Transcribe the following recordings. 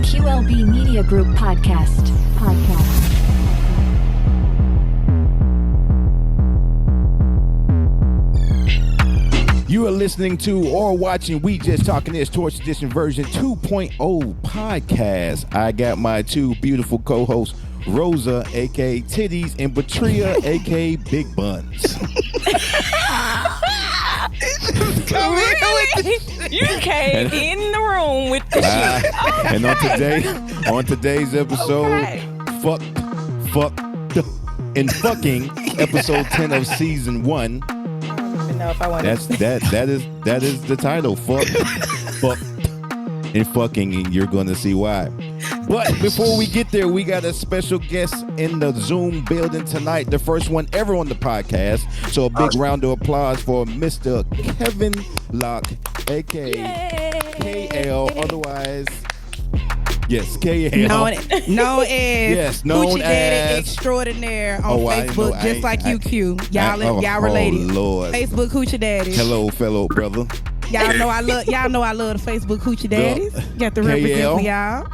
QLB Media Group podcast. You are listening to or watching We Just Talking This Torch Edition version 2.0 podcast. I got my two beautiful co-hosts, Rosa, aka Titties, and Patria, aka Big Buns. You came in the room with the shit. Okay. And on today's episode, fuck, and fucking episode 10 of season 1. Know if I want that is the title. Fuck, and fucking, and you're gonna see why. But before we get there, we got a special guest in the Zoom building tonight. The first one ever on the podcast. So a big round of applause for Mr. Kevyn Locke, aka KL, otherwise. Yes, KL. Known as known Daddy as Extraordinaire on Facebook, just like you, Q. Y'all related. Oh Lord. Facebook Hoochie Daddies. Hello, fellow brother. Y'all know I love the Facebook Hoochie Daddies. Got the represent for y'all.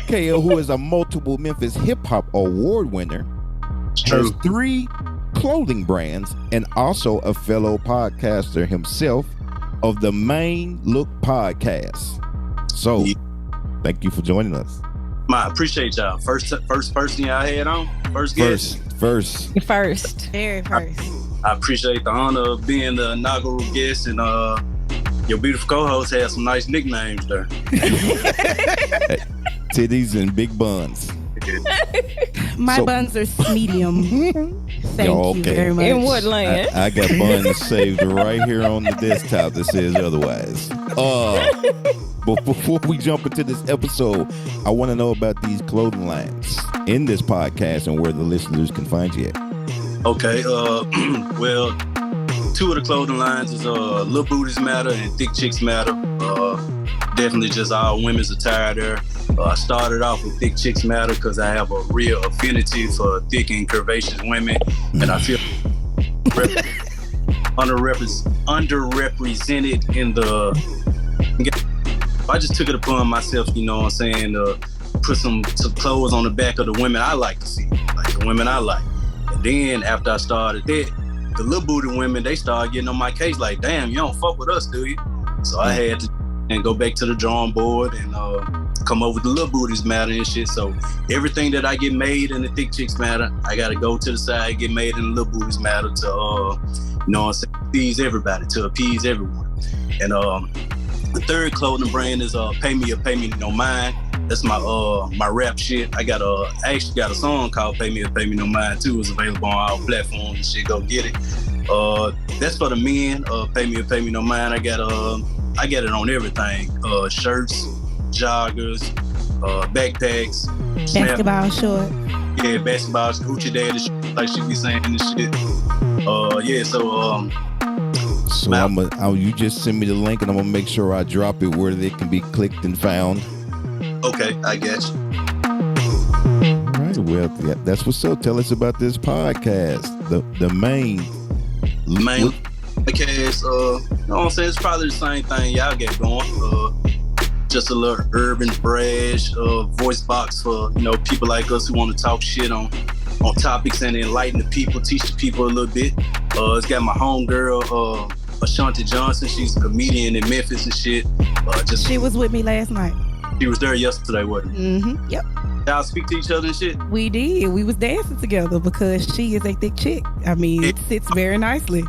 KL, who is a multiple Memphis Hip Hop Award winner, has 3 clothing brands, and also a fellow podcaster himself of the Main Look podcast. So. Thank you for joining us. I appreciate y'all. First person y'all had on? First guest? First. Very first. I appreciate the honor of being the inaugural guest, and your beautiful co-host had some nice nicknames there. Titties and Big Buns. My buns are medium. Thank you very much. In what land? I got buns saved right here on the desktop that says otherwise. But before we jump into this episode, I want to know about these clothing lines in this podcast and where the listeners can find you at. Okay, well, 2 of the clothing lines is Little Booties Matter and Thick Chicks Matter. Definitely just all women's attire there. I started off with Thick Chicks Matter because I have a real affinity for thick and curvaceous women, and I feel underrepresented in the... I just took it upon myself, you know what I'm saying, to put some clothes on the back of the women I like to see, like the women I like. And then after I started that, the little booty women, they started getting on my case like, damn, you don't fuck with us, do you? So I had to go back to the drawing board and come up with the Little Booties Matter and shit. So everything that I get made in the Thick Chicks Matter, I got to go to the side, get made in the Little Booties Matter to, you know what I'm saying, appease everybody, to appease everyone. And the 3rd clothing brand is Pay Me or Pay Me No Mind. That's my rap shit. I actually got a song called Pay Me or Pay Me No Mind too. It's available on all platforms and shit. Go get it. That's for the men. Pay Me or Pay Me No Mind. I got it on everything. Shirts, joggers, backpacks, basketball short. Yeah, basketball, hoochie daddy shit, like she be saying and shit. So you just send me the link and I'm gonna make sure I drop it where they can be clicked and found. Okay, I got you. All right, well, that's what's up. Tell us about this podcast, the main podcast. You know what I'm saying? It's probably the same thing y'all get going. Just a little urban brash voice box for people like us who want to talk shit on topics and enlighten the people, teach the people a little bit. It's got my homegirl, Ashanti Johnson. She's a comedian in Memphis and shit. She was with me last night. She was there yesterday, wasn't she? Mm-hmm. Yep. Y'all speak to each other and shit? We did. We was dancing together because she is a thick chick. I mean, it sits very nicely.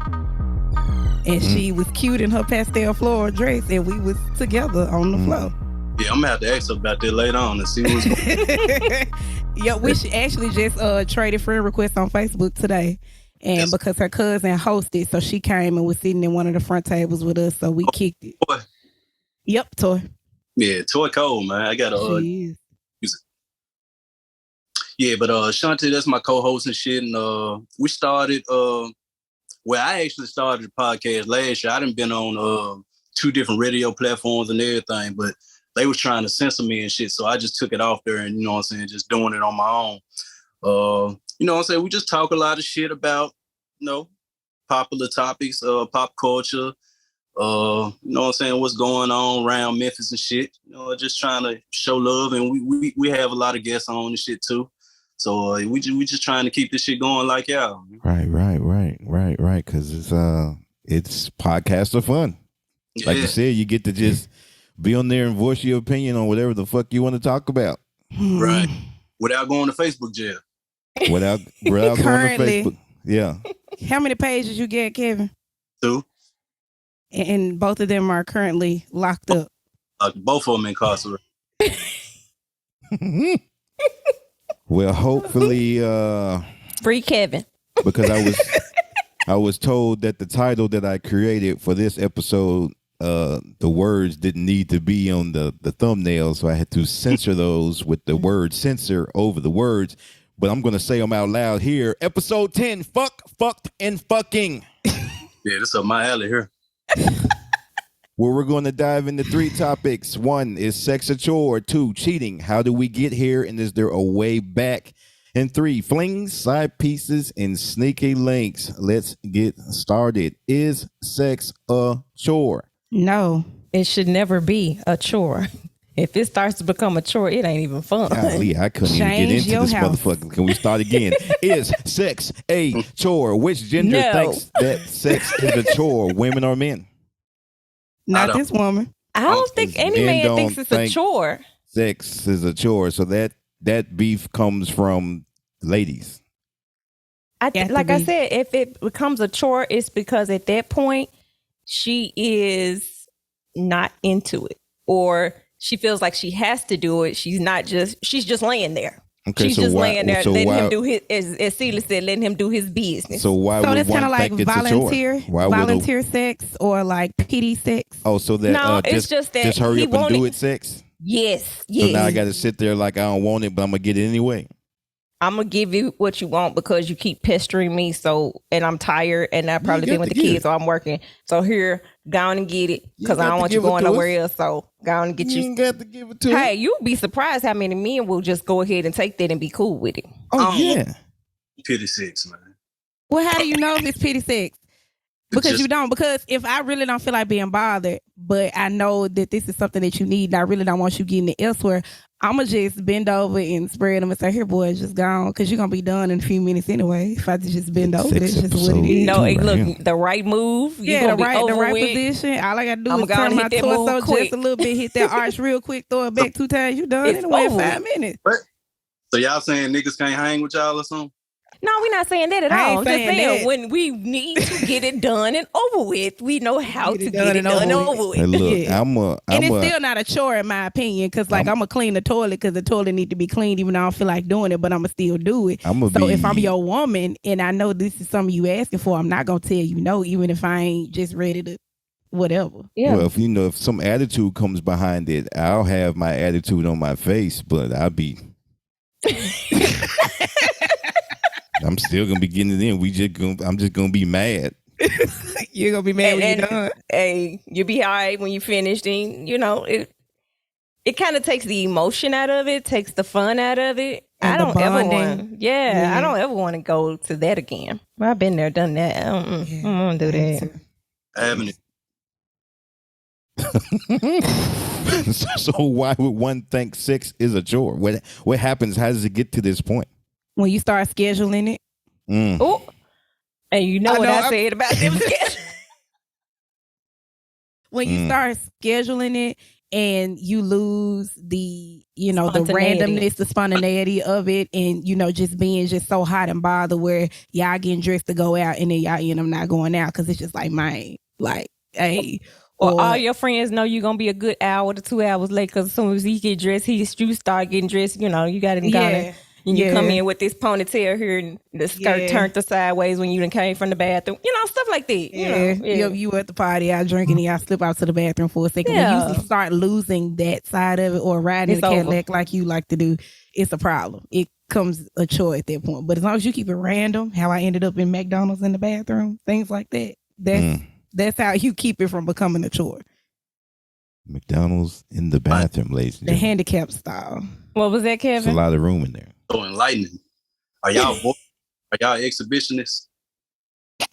And she was cute in her pastel floral dress, and we was together on the floor. Yeah, I'm gonna have to ask her about that later on and see what's going on. Yeah, we actually just traded friend requests on Facebook today. And because her cousin hosted, so she came and was sitting in one of the front tables with us, so we kicked it. Toy. Yep, Toy. Yeah, Toy Cole, man. I got music. Yeah, but Shanti, that's my co-host and shit. And we started, I actually started the podcast last year. I done been on 2 different radio platforms and everything, but they was trying to censor me and shit. So I just took it off there and, you know what I'm saying, just doing it on my own. You know what I'm saying? We just talk a lot of shit about, popular topics, pop culture, You know what I'm saying, what's going on around Memphis and shit. You know, just trying to show love, and we have a lot of guests on and shit too. So we just trying to keep this shit going like y'all. Right. Because it's podcasts are fun. Yeah. Like you said, you get to just be on there and voice your opinion on whatever the fuck you want to talk about. Right. Without going to Facebook jail. Without going to Currently. Facebook. Yeah. How many pages you get, Kevin? 2. And both of them are currently locked up. Both of them incarcerated. Well, hopefully, Free Kevin. because I was told that the title that I created for this episode, the words didn't need to be on the thumbnail, so I had to censor those with the word censor over the words. But I'm gonna say them out loud here. Episode 10: fucked, and fucking. Yeah, this up my alley here. Where we're going to dive into 3 topics. 1 is sex a chore. 2, cheating. How do we get here, and is there a way back? And 3, flings, side pieces, and sneaky links. Let's get started. Is sex a chore? No. It should never be a chore. If it starts to become a chore, it ain't even fun. Golly, I couldn't even get Change into your this house. motherfucker. Can we start again? Is sex a chore? Which gender No. thinks that sex is a chore? Women or men? Not this woman. I don't think any Men man don't thinks it's a think- chore. Sex is a chore. So that beef comes from ladies. Have to Like I be. said, if it becomes a chore, it's because at that point she is not into it, or she feels like she has to do it. She's just laying there. Okay, She's so just why- laying there, so letting why- him do his, as Celia said, letting him do his business. So why So would that's kind one of like think it's volunteer, a chore? Why would volunteer sex or like pity sex. Oh, so that No, it's just that just hurry he up and do wanted- it, sex. yes. So now I got to sit there like I don't want it, but I'm gonna get it anyway. I'm gonna give you what you want because you keep pestering me. So, and I'm tired, and I probably got been with to the get kids, it. so I'm working. So here, go on and get it because I got don't to want you give it going to nowhere us. else. So go on and get You you. ain't got to give it to Hey, her. you'll be surprised how many men will just go ahead and take that and be cool with it. Oh yeah. Pity sex, man. Well, how do you know if it's pity sex? Because Just- you don't. Because if I really don't feel like being bothered, but I know that this is something that you need, and I really don't want you getting it elsewhere, I'ma just bend over and spread them and say, "Here, boy, just gone," because you're gonna be done in a few minutes anyway. If I just bend over, Sex that's just what it episode. is. No, Right look, here. the right move. You Yeah, gonna the be over right with. position. All I gotta do I'ma is go turn and my hit that move torso just quick. a little bit, hit that arch real quick, throw it back 2 times. You done It's anyway in over 5 with. minutes. So y'all saying niggas can't hang with y'all or something? No, we're not saying that at I all. ain't I'm just saying saying that. when we need to get it done and over with, we know how Get to it get done it and done and over over with. Hey, look, Yeah. I'm And it's a still not a chore in my opinion, because like I'm gonna clean the toilet because the toilet need to be cleaned, even though I don't feel like doing it, but I'm gonna still do it. I'ma So if be- I'm your woman and I know this is something you asking for, I'm not gonna tell you no, even if I ain't just ready to whatever. Yeah. Well, if some attitude comes behind it, I'll have my attitude on my face, but I'll be. I'm still gonna be getting it in. I'm just gonna be mad. You're gonna be mad when you're done. Hey, you'll be all right when you finished. And you know it kind of takes the emotion out of it, takes the fun out of it. And I the don't ever bonding. want. Yeah. I don't ever want to go to that again. Well, I've been there, done that. I don't want to do that. I haven't. So why would one think sex is a chore? What happens? How does it get to this point? When you start scheduling it, Mm. Oh, and you know I what know, I I'm- said about them schedules. when you start scheduling it and you lose the the Spontaneity. randomness, the spontaneity of it, and just being just so hot and bothered where y'all getting dressed to go out and then y'all end up not going out because it's just like, man, like, hey. Or all your friends know you're gonna be a good hour to 2 hours late because as soon as he get dressed, you start getting dressed. You got him gone. Yeah. And you Yeah. come in with this ponytail here and the skirt Yeah. turned to sideways when you done came from the bathroom. Stuff like that. Yeah. You at the party, out drinking, and y'all slip out to the bathroom for a second. Yeah. When you usually start losing that side of it or riding It's the over. Cadillac like you like to do, it's a problem. It comes a chore at that point. But as long as you keep it random, how I ended up in McDonald's in the bathroom, things like that, that's how you keep it from becoming a chore. McDonald's in the bathroom, ladies and The gentlemen. handicap style. What was that, There's a Kevin? lot of room in there. So enlightening. Are y'all are y'all exhibitionists?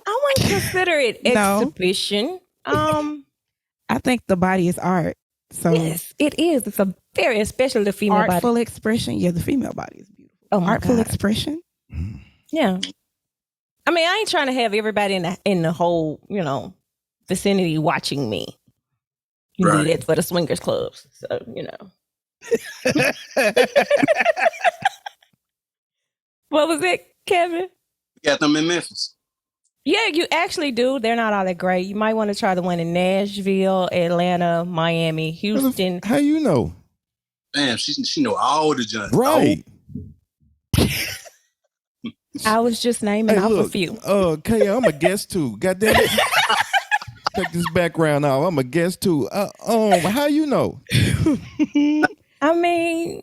I wouldn't consider it No. exhibition. I think the body is art. So Yes, it is. It's a very, especially the female artful body. expression. Yeah, the female body is beautiful. Oh my Artful God. expression. Yeah. I mean, I ain't trying to have everybody in the whole, vicinity watching me. You Right. need it for the swingers clubs. So, What was it, Kevin? Got them in Memphis. Yeah, you actually do. They're not all that great. You might want to try the one in Nashville, Atlanta, Miami, Houston. How you know? Damn, she know all the junk. Right. I was just naming off a few. Kay, I'm a guest too. God damn it. Take this background out. I'm a guest too. How you know? I mean,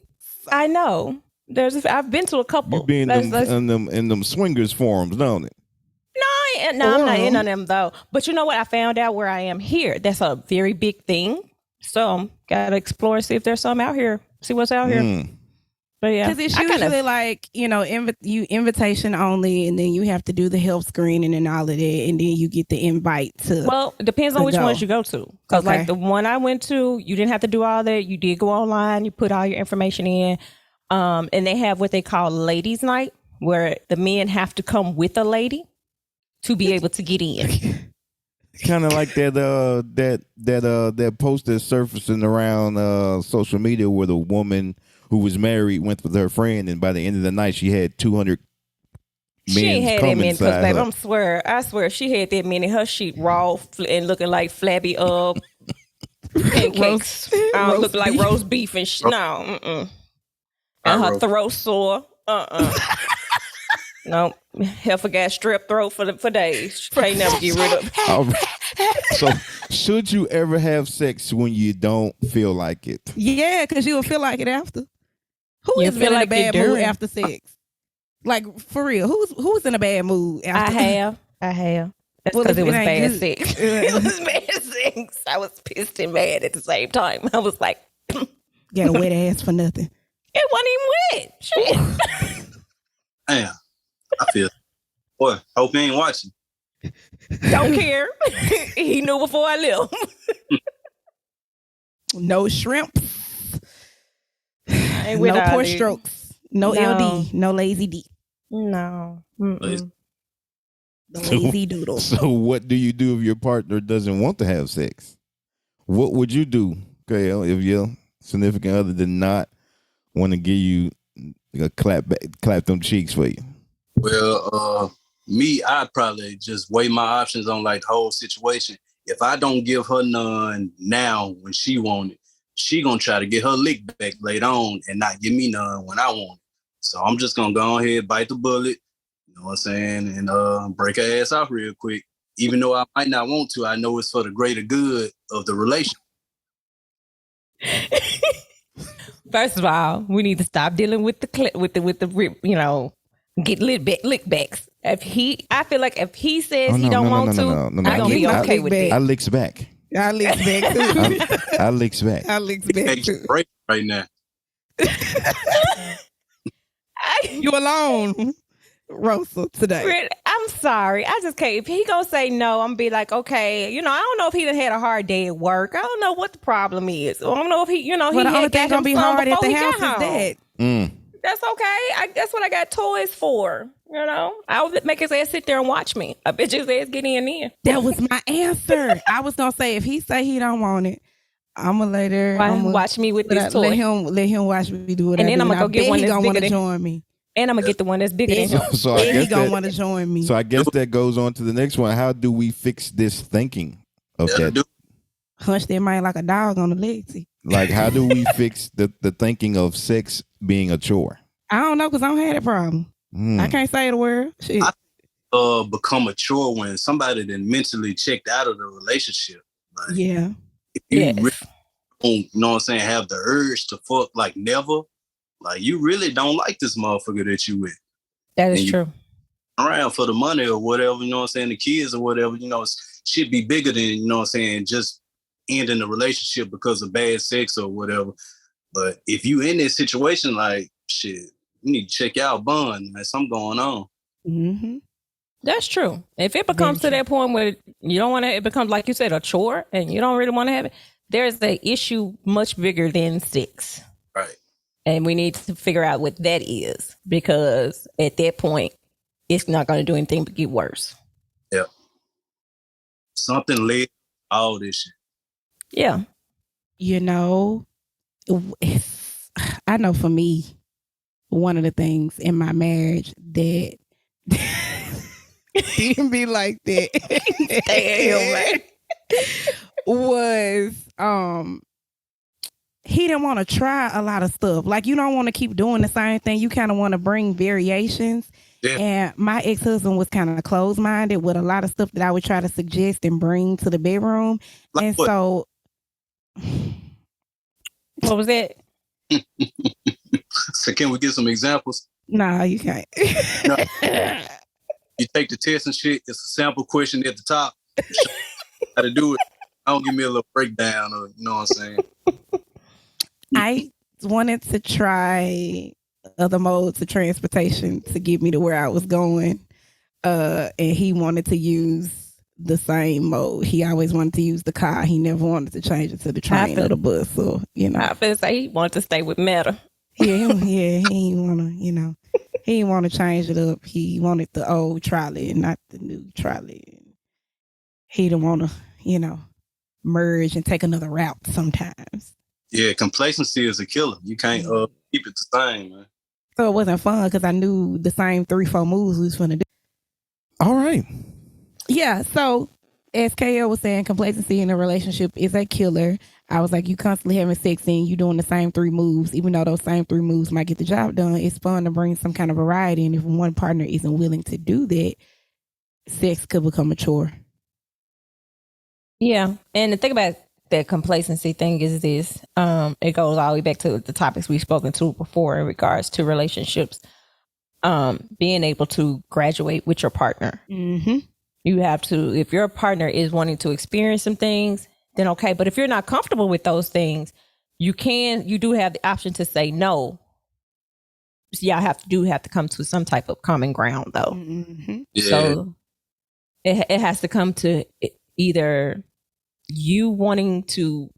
I know. I've been to a couple. You be in them swingers forums, don't it? I'm not in on them though. But you know what? I found out where I am here. That's a very big thing. So gotta explore and see if there's some out here. See what's out here. But yeah, because it's usually like invitation only, and then you have to do the health screening and all of that, and then you get the invite to. Well, it depends on which ones you go to. Because like the one I went to, you didn't have to do all that. You did go online. You put all your information in, and they have what they call ladies' night, where the men have to come with a lady to be able to get in. Kind of like that post that's surfacing around social media where the woman who was married went with her friend, and by the end of the night she had 200 men. She ain't had that many because, baby, I swear she had that many. Her sheet raw and looking like flabby pancakes. Looking like roast beef and no. And her throat sore. No, heifer got strep throat for days. Can't never get rid of it. So, should you ever have sex when you don't feel like it? Yeah, because you will feel like it after. Who You has feel been in like a bad you're mood doing. after sex? Like, for real, who's in a bad mood after? I have. That's Well, because if it was it ain't bad good- sex. It was bad sex. I was pissed and mad at the same time. I was like, Got a wet ass for nothing. it wasn't even wet. Shit. Damn, I feel. Boy, hope he ain't watching. Don't care. He knew before I left. No shrimp. Ain't with No all poor that. strokes. No No. LD. No lazy D. No. Mm-mm. The lazy doodle. So what do you do if your partner doesn't want to have sex? What would you do, Kale, if your significant other did not want to give you a clap them cheeks for you? Well, me, I'd probably just weigh my options on like the whole situation. If I don't give her none now when she want it, she gonna try to get her lick back later on and not give me none when I want it. So I'm just gonna go ahead, bite the bullet, you know what I'm saying, and break her ass off real quick. Even though I might not want to, I know it's for the greater good of the relationship. First of all, we need to stop dealing with the get lick backs. I feel like if he says he don't want to, I'm gonna be okay with it. I licks back. I licks back too. I licks back. I licks back Take too. a break right now. You alone, Rosa, today. I'm sorry. I just can't. If he gonna say no, I'm gonna be like, okay. I don't know if he done had a hard day at work. I don't know what the problem is. I don't know if he, Well, the only thing gonna be hard at the house is that. That's okay. That's what I got toys for. I'll make his ass sit there and watch me. I bet his ass get in. That was my answer. I was gonna say if he say he don't want it, I'm gonna let her Watch me with this toy. Let him watch me do it. And then I'm gonna go get one he that's gonna bigger want to than- join me. And I'm gonna get the one that's bigger than him. So I Then guess he gonna that, want to join me. so I guess that goes on to the next one. How do we fix this thinking of that? Hunch that mind like a dog on the legs. Like, how do we fix the thinking of sex being a chore? I don't know because I don't have that problem. I can't say the word. Shit. Become a chore when somebody then mentally checked out of the relationship. Like, Yeah. if you Yes. really don't, you know what I'm saying, have the urge to fuck like never, like you really don't like this motherfucker that you with. That is And you- true. Around for the money or whatever, you know what I'm saying, the kids or whatever, should be bigger than, you know what I'm saying, just ending the relationship because of bad sex or whatever. But if you in this situation, like, shit, you need to check out bond. There's something going on. Mm-hmm. That's true. If it becomes to that point where you don't want to, it becomes, like you said, a chore and you don't really want to have it, there's an issue much bigger than sex. Right. And we need to figure out what that is, because at that point, it's not going to do anything but get worse. Yeah. Something led all this shit. Yeah. You know, I know for me, one of the things in my marriage that didn't be like that was he didn't want to try a lot of stuff. Like, you don't want to keep doing the same thing. You kind of want to bring variations. Yeah. And my ex-husband was kind of closed-minded with a lot of stuff that I would try to suggest and bring to the bedroom. Like and what? So what was that? So can we get some examples? Nah, you can't. No. You take the test and shit. It's a sample question at the top. How to do it. Don't give me a little breakdown, or you know what I'm saying. I wanted to try other modes of transportation to get me to where I was going, and he wanted to use the same mode. He always wanted to use the car. He never wanted to change it to the train or the bus. So you know, I feel say he wanted to stay with Meta. Yeah, he didn't want to. You know, he didn't want to change it up. He wanted the old trolley and not the new trolley. He didn't want to, you know, merge and take another route sometimes. Yeah, complacency is a killer. You can't keep it the same, man. So it wasn't fun because I knew the same 3-4 moves we was going to do. All right. Yeah, so as KL was saying, complacency in a relationship is a killer. I was like, you constantly having sex and you doing the same 3 moves, even though those same 3 moves might get the job done. It's fun to bring some kind of variety. And if one partner isn't willing to do that, sex could become a chore. Yeah. And the thing about the complacency thing is this, it goes all the way back to the topics we've spoken to before in regards to relationships. Being able to graduate with your partner. Mm-hmm. You have to, if your partner is wanting to experience some things, then okay. But if you're not comfortable with those things, you do have the option to say no. Y'all have to come to some type of common ground though. Mm-hmm. Yeah. So it has to come to either you wanting to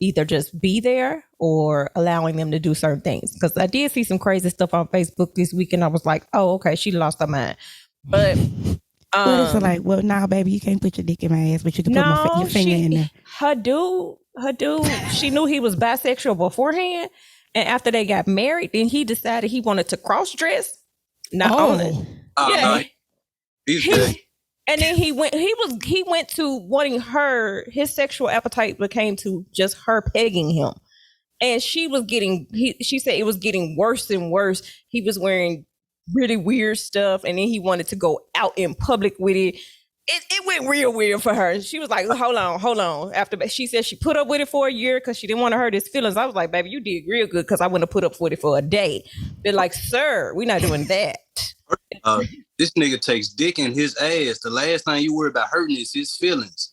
either just be there or allowing them to do certain things. Because I did see some crazy stuff on Facebook this week and I was like, oh, okay, she lost her mind. But what is it like? Well, nah, baby, you can't put your dick in my ass, but you can put your finger in there. Her dude, she knew he was bisexual beforehand. And after they got married, then he decided he wanted to cross-dress. No. He's good. And then he went to wanting his sexual appetite became to just her pegging him. And she said it was getting worse and worse. He was wearing really weird stuff. And then he wanted to go out in public with it. It went real weird for her. She was like, hold on. After she said she put up with it for a year because she didn't want to hurt his feelings. I was like, baby, you did real good because I wouldn't have put up with it for a day. They're like, sir, we're not doing that. This nigga takes dick in his ass. The last time you worry about hurting is his feelings.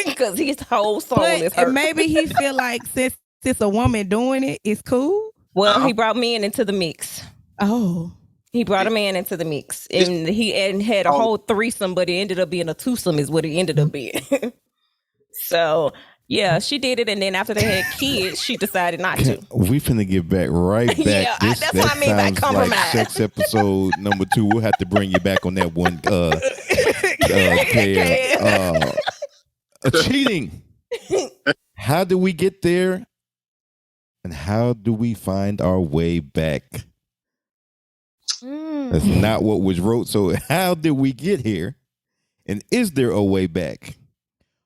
Because his whole soul is hurt. And maybe he feel like since it's a woman doing it, it's cool. Well, he brought men into the mix. Oh. He brought a man into the mix. And he had a whole threesome, but it ended up being a twosome is what it ended up being. So, yeah, she did it. And then after they had kids, she decided not to. We finna get back right back. Yeah, that's what I mean by compromise. Like sex episode number 2. We'll have to bring you back on that one. Cheating. How do we get there? And how do we find our way back? That's not what was wrote. So how did we get here? And is there a way back?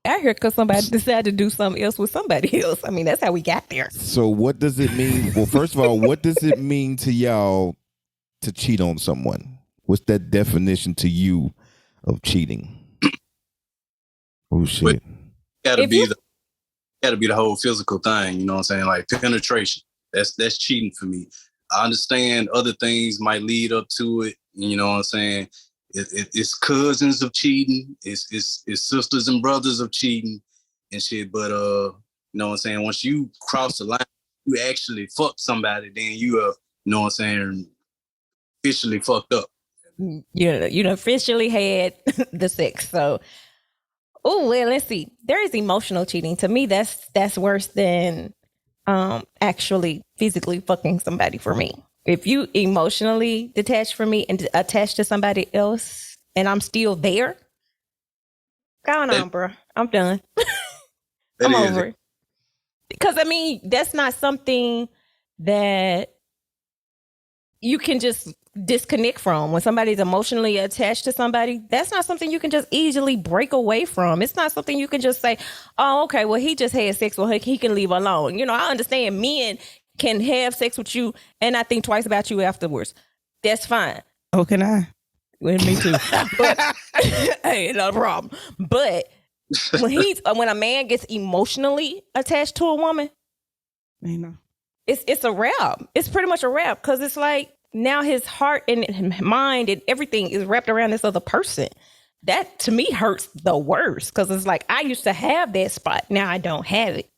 I hear because somebody decided to do something else with somebody else. I mean, that's how we got there. So what does it mean? Well, first of all, what does it mean to y'all to cheat on someone? What's that definition to you of cheating? Oh shit! Gotta be the whole physical thing. You know what I'm saying? Like penetration. That's cheating for me. I understand other things might lead up to it. You know what I'm saying? It's cousins of cheating. It's sisters and brothers of cheating and shit. But you know what I'm saying? Once you cross the line, you actually fuck somebody, then you are, you know what I'm saying, officially fucked up. you know, officially had the sex. So, oh well, let's see. There is emotional cheating. To me, that's worse than actually physically fucking somebody. For me, if you emotionally detach from me and attached to somebody else, and I'm still there, go on, bro. I'm done. I'm over it. Because I mean, that's not something that you can just disconnect from. When somebody's emotionally attached to somebody, that's not something you can just easily break away from. It's not something you can just say, oh, okay, well, he just had sex with her. He can leave alone. You know, I understand men can have sex with you and not think twice about you afterwards. That's fine. Oh, can I? Well, me too. But hey, no problem. But when a man gets emotionally attached to a woman, You know. it's a wrap. It's pretty much a wrap because it's like now his heart and mind and everything is wrapped around this other person. That to me hurts the worst because it's like I used to have that spot. Now I don't have it.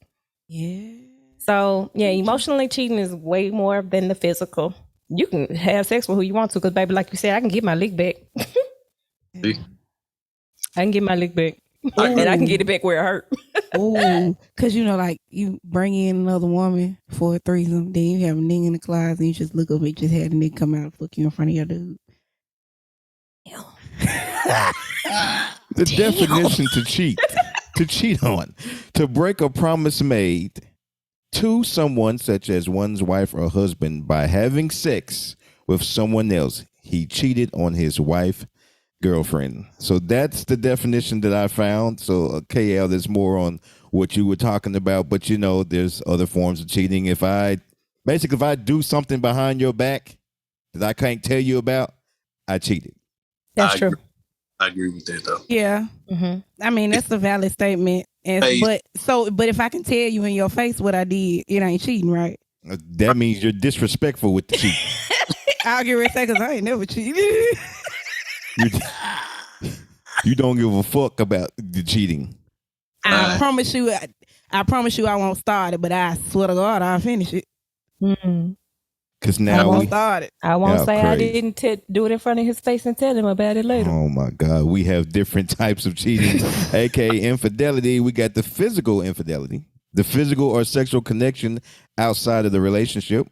Yeah. So yeah, emotionally cheating is way more than the physical. You can have sex with who you want to because, baby, like you said, I can get my lick back. I can get my lick back. And I can get it back where it hurt. Oh, because you know, like you bring in another woman for a threesome, then you have a nigga in the closet, and you just look up and just had a nigga come out and fuck you in front of your dude. The definition to cheat on, to break a promise made to someone such as one's wife or husband by having sex with someone else. He cheated on his wife, girlfriend. So that's the definition that I found. So KL, there's more on what you were talking about, but you know, there's other forms of cheating. If I do something behind your back that I can't tell you about, I cheated. That's true. I agree with that though. Yeah. Mm-hmm. I mean, that's a valid statement. But if I can tell you in your face what I did, it ain't cheating, right? That means you're disrespectful with the cheating. I'll get ready to say, because I ain't never cheated. You don't give a fuck about the cheating. I promise you I won't start it, but I swear to God I'll finish it. Mm-hmm. Because now I won't start it. I won't say crazy. I didn't do it in front of his face and tell him about it later. Oh my God. We have different types of cheating, aka infidelity. We got the physical infidelity, the physical or sexual connection outside of the relationship.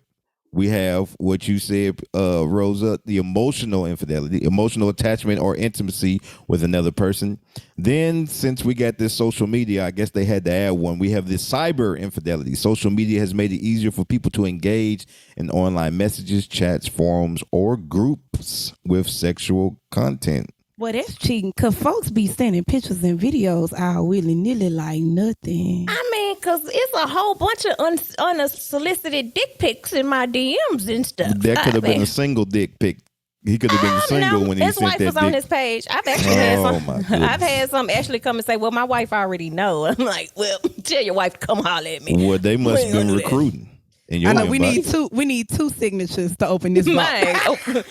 We have what you said, Rosa, the emotional infidelity, emotional attachment or intimacy with another person. Then, since we got this social media, I guess they had to add one. We have this cyber infidelity. Social media has made it easier for people to engage in online messages, chats, forums, or groups with sexual content. Well, that's cheating, because folks be sending pictures and videos all willy-nilly like nothing. I mean, because it's a whole bunch of unsolicited dick pics in my DMs and stuff. That could have been a single dick pic. He could have been single when he his sent wife that was dick. on his page. I've actually had some actually come and say, well, my wife already know. I'm like, well, tell your wife to come holler at me. Well, they must have been recruiting. I know we need two signatures to open this box.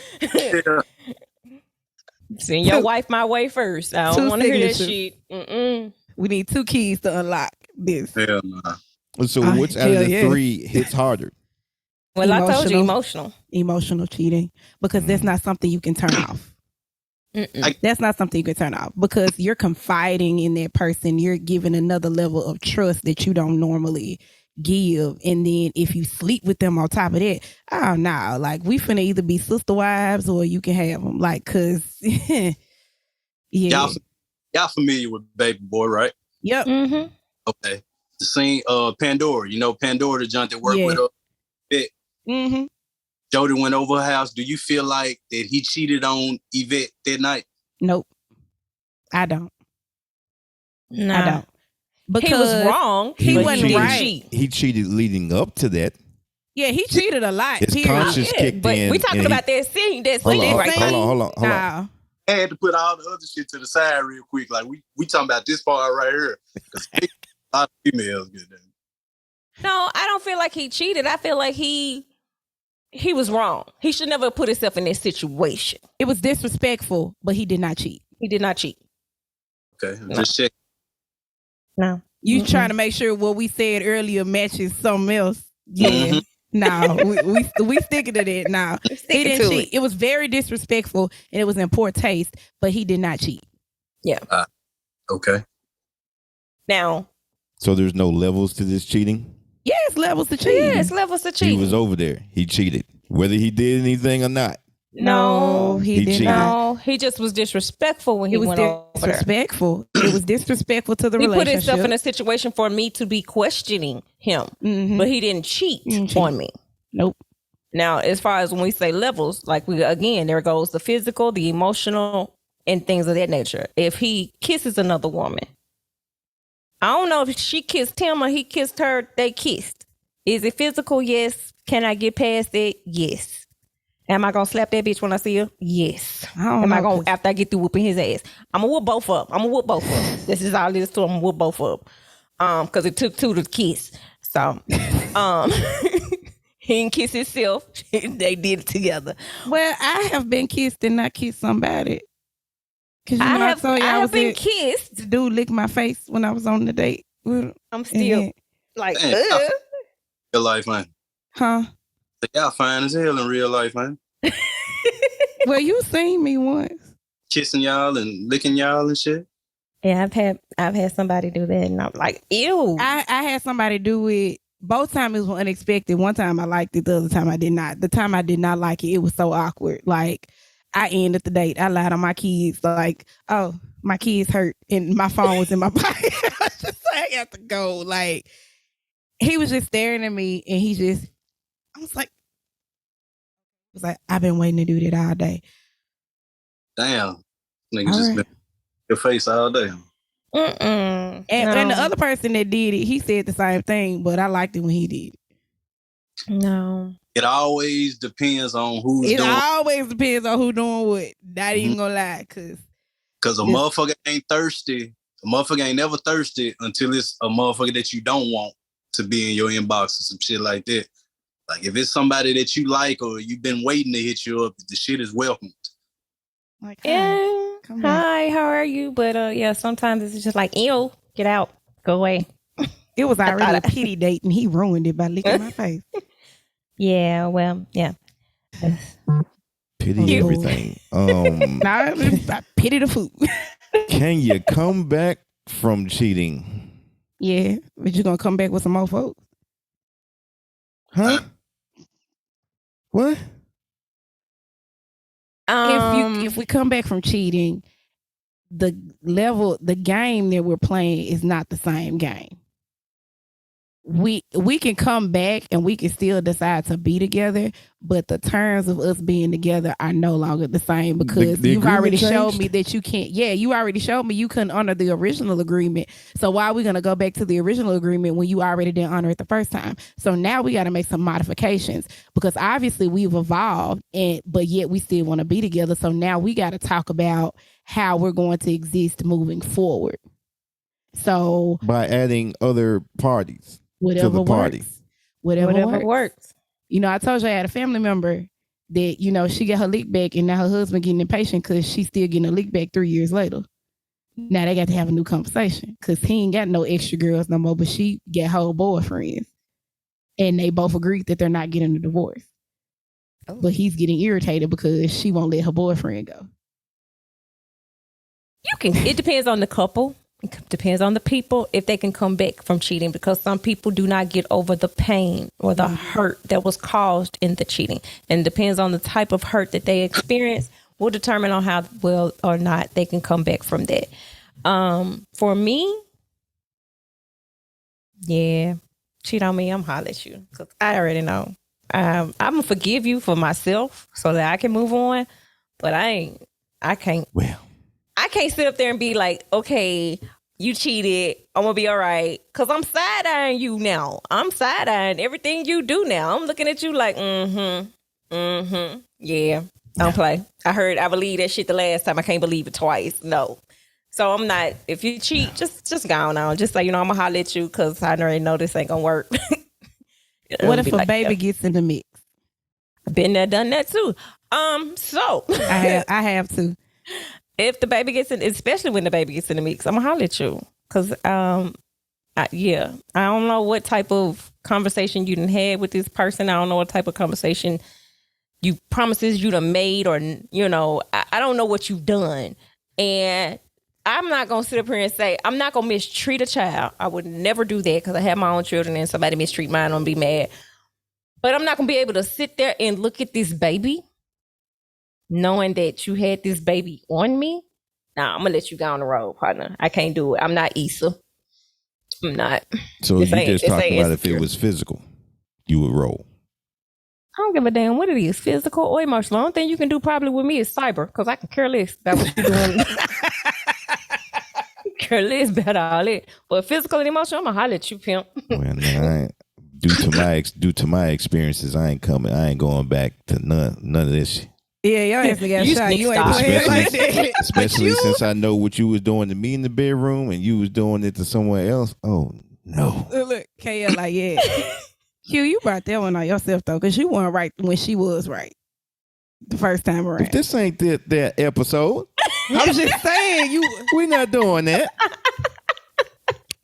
Send your wife my way first. I don't want to hear that shit. We need 2 keys to unlock this. Hell nah. So which out of the 3 hits harder? Well, I told you emotional cheating, because that's not something you can turn off. That's not something you can turn off, because you're confiding in that person. You're giving another level of trust that you don't normally give. And then if you sleep with them on top of that, oh no, like we finna either be sister wives or you can have them, like, cause yeah. Y'all familiar with Baby Boy, right? Yep. Mm-hmm. Okay. The scene, Pandora. You know Pandora, the junk that worked with her. Mm-hmm. Jody went over her house. Do you feel like that he cheated on Yvette that night? Nope. I don't. Nah. I don't. Because he was wrong. He wasn't right. He cheated leading up to that. Yeah, he cheated a lot. His conscience kicked but in. we talking about that scene. That scene right there. Hold on. Nah. I had to put all the other shit to the side real quick. Like we talking about this part right here. Because a lot of females get that. No, I don't feel like he cheated. I feel like he was wrong. He should never put himself in that situation. It was disrespectful, but he did not cheat. He did not cheat. Okay, just check. No. You trying to make sure what we said earlier matches something else. Yeah. No, we sticking to that now. He didn't cheat. It was very disrespectful and it was in poor taste, but he did not cheat. Yeah. Okay. Now. So there's no levels to this cheating? Yes, levels to cheating. Yes, levels to cheating. He was over there. He cheated. Whether he did anything or not. No, he did not. No, he just was disrespectful when he went over there. Disrespectful. It was disrespectful to the relationship. He put himself in a situation for me to be questioning him, but he didn't cheat on me. Nope. Now, as far as when we say levels, like there goes the physical, the emotional, and things of that nature. If he kisses another woman, I don't know if she kissed him or he kissed her, they kissed. Is it physical? Yes. Can I get past it? Yes. Am I gonna slap that bitch when I see her? Yes. Am I gonna, after I get through whooping his ass? I'm gonna whoop both of them. This is all it is to them. I'm gonna whoop both of them. Because it took two to kiss. So, he didn't kiss himself. They did it together. Well, I have been kissed and not kissed somebody. Because I have been kissed. The dude licked my face when I was on the date. I'm still like, real life, man. Huh? Y'all fine as hell in real life, man. Well, you seen me once. Kissing y'all and licking y'all and shit. Yeah, I've had somebody do that and I'm like, ew. I had somebody do it. Both times it was unexpected. One time I liked it, the other time I did not. The time I did not like it, it was so awkward. Like, I ended the date. I lied on my kids. Like, oh, my kids hurt and my phone was in my pocket. I just I got to go. Like, he was just staring at me and I was like, I've been waiting to do that all day. Damn. Nigga just been your face all day. And the other person that did it, he said the same thing, but I liked it when he did it. No. It always depends on who's doing it. It always depends on who doing what. Not even gonna lie, because a motherfucker ain't thirsty. A motherfucker ain't never thirsty until it's a motherfucker that you don't want to be in your inbox or some shit like that. Like, if it's somebody that you like or you've been waiting to hit you up, the shit is welcomed. Like, hi, how are you? But yeah, sometimes it's just like, ew, get out, go away. It was already a pity date and he ruined it by licking my face. Yeah, well, yeah. Pity everything. Nah, I pity the food. Can you come back from cheating? Yeah, but you gonna come back with some more folks? Huh? What? If we come back from cheating, the game that we're playing is not the same game. We can come back and we can still decide to be together, but the terms of us being together are no longer the same because you've already showed me that you can't. Yeah, you already showed me you couldn't honor the original agreement. So why are we gonna go back to the original agreement when you already didn't honor it the first time? So now we got to make some modifications because obviously we've evolved, but yet we still want to be together. So now we got to talk about how we're going to exist moving forward. So by adding other parties. Whatever works. Whatever works. You know, I told you I had a family member that, you know, she got her lick back and now her husband getting impatient because she's still getting a lick back 3 years later. Now they got to have a new conversation because he ain't got no extra girls no more, but she got whole boyfriends. And they both agreed that they're not getting a divorce. Oh. But he's getting irritated because she won't let her boyfriend go. It depends on the couple. It depends on the people if they can come back from cheating because some people do not get over the pain or the hurt that was caused in the cheating. And it depends on the type of hurt that they experience will determine on how well or not they can come back from that. For me, yeah, cheat on me, I'm holler at you because I already know. I'm going to forgive you for myself so that I can move on, but I can't. Well. I can't sit up there and be like, okay, you cheated. I'm going to be all right. Because I'm side-eyeing you now. I'm side-eyeing everything you do now. I'm looking at you like, yeah, don't play. I believed that shit the last time. I can't believe it twice. No. So I'm not, if you cheat, just go on. Just say, you know, I'm going to holler at you because I already know this ain't going to work. What if a baby gets in the mix? I've been there, done that too. So. I have to. If the baby gets in, especially when the baby gets in the mix, I'm gonna holler at you. Cause, I don't know what type of conversation you done had with this person. I don't know what type of conversation you promises you done made, or, you know, I don't know what you've done. And I'm not going to sit up here and say, I'm not going to mistreat a child. I would never do that because I have my own children, and somebody mistreat mine, I'm going to be mad. But I'm not going to be able to sit there and look at this baby knowing that you had this baby on me. Nah, I'm going to let you go on the road, partner. I can't do it. I'm not Issa. I'm not. So you just talking about if it was physical, you would roll. I don't give a damn what it is, physical or emotional. The only thing you can do probably with me is cyber, because I can care less about what you're doing. Care less about all that. But physical and emotional, I'm going to holler at you, pimp. Well, no, due to my experiences, I ain't going back to none of this shit. Yeah, y'all asked me got shot. You ain't playing like that. Especially since I know what you was doing to me in the bedroom and you was doing it to someone else. Oh, no. Look, KL like, yeah. Q, you brought that one on yourself, though, because you weren't right when she was right the first time around. If this ain't that episode. I'm just saying, we're not doing that.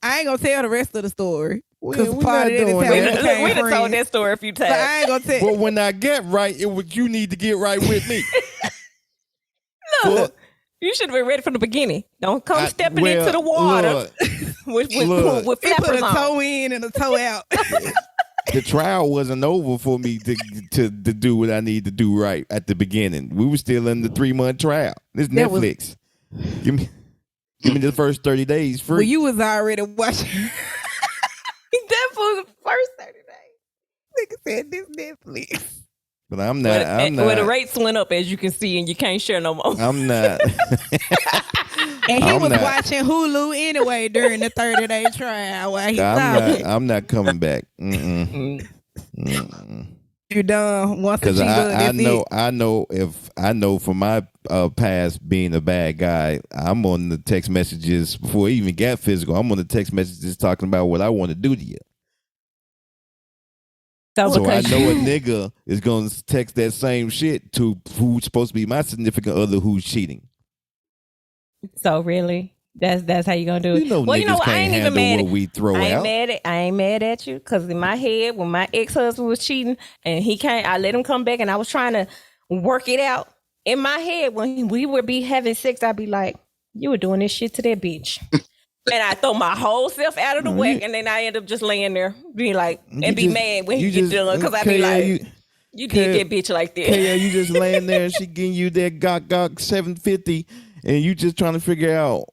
I ain't going to tell the rest of the story. We're not doing that. We done told that story a few times. But I ain't going to tell. But when I get right, it was you need to get right with me. Look, you should have been ready from the beginning. Don't come stepping into the water with flappers on. Put a toe in and a toe out. The trial wasn't over for me to do what I need to do right at the beginning. We were still in the 3-month trial. This Netflix. Give me the first 30 days free. Well, you was already watching. That was the first 30 days. Nigga said this Netflix. But I'm not. Well, the rates went up, as you can see, and you can't share no more. I'm not. And he was watching Hulu anyway during the 30-day trial while he I'm not coming back. Mm-mm. You're done once because I know from my past being a bad guy, I'm on the text messages before I even got physical. I'm on the text messages talking about what I want to do to you. So I know a nigga is going to text that same shit to who's supposed to be my significant other who's cheating. So really, that's how you gonna do it. You know, well, niggas can't handle what we throw out. I ain't mad at you, because in my head, when my ex-husband was cheating and he can't, I let him come back, and I was trying to work it out. In my head, when we would be having sex, I'd be like, "You were doing this shit to that bitch," and I throw my whole self out of the whack, and then I end up just laying there, being like, and be mad when he get done, because I be like, "You did that bitch like that." Yeah, you just laying there, and she getting you that gok 750. And you just trying to figure out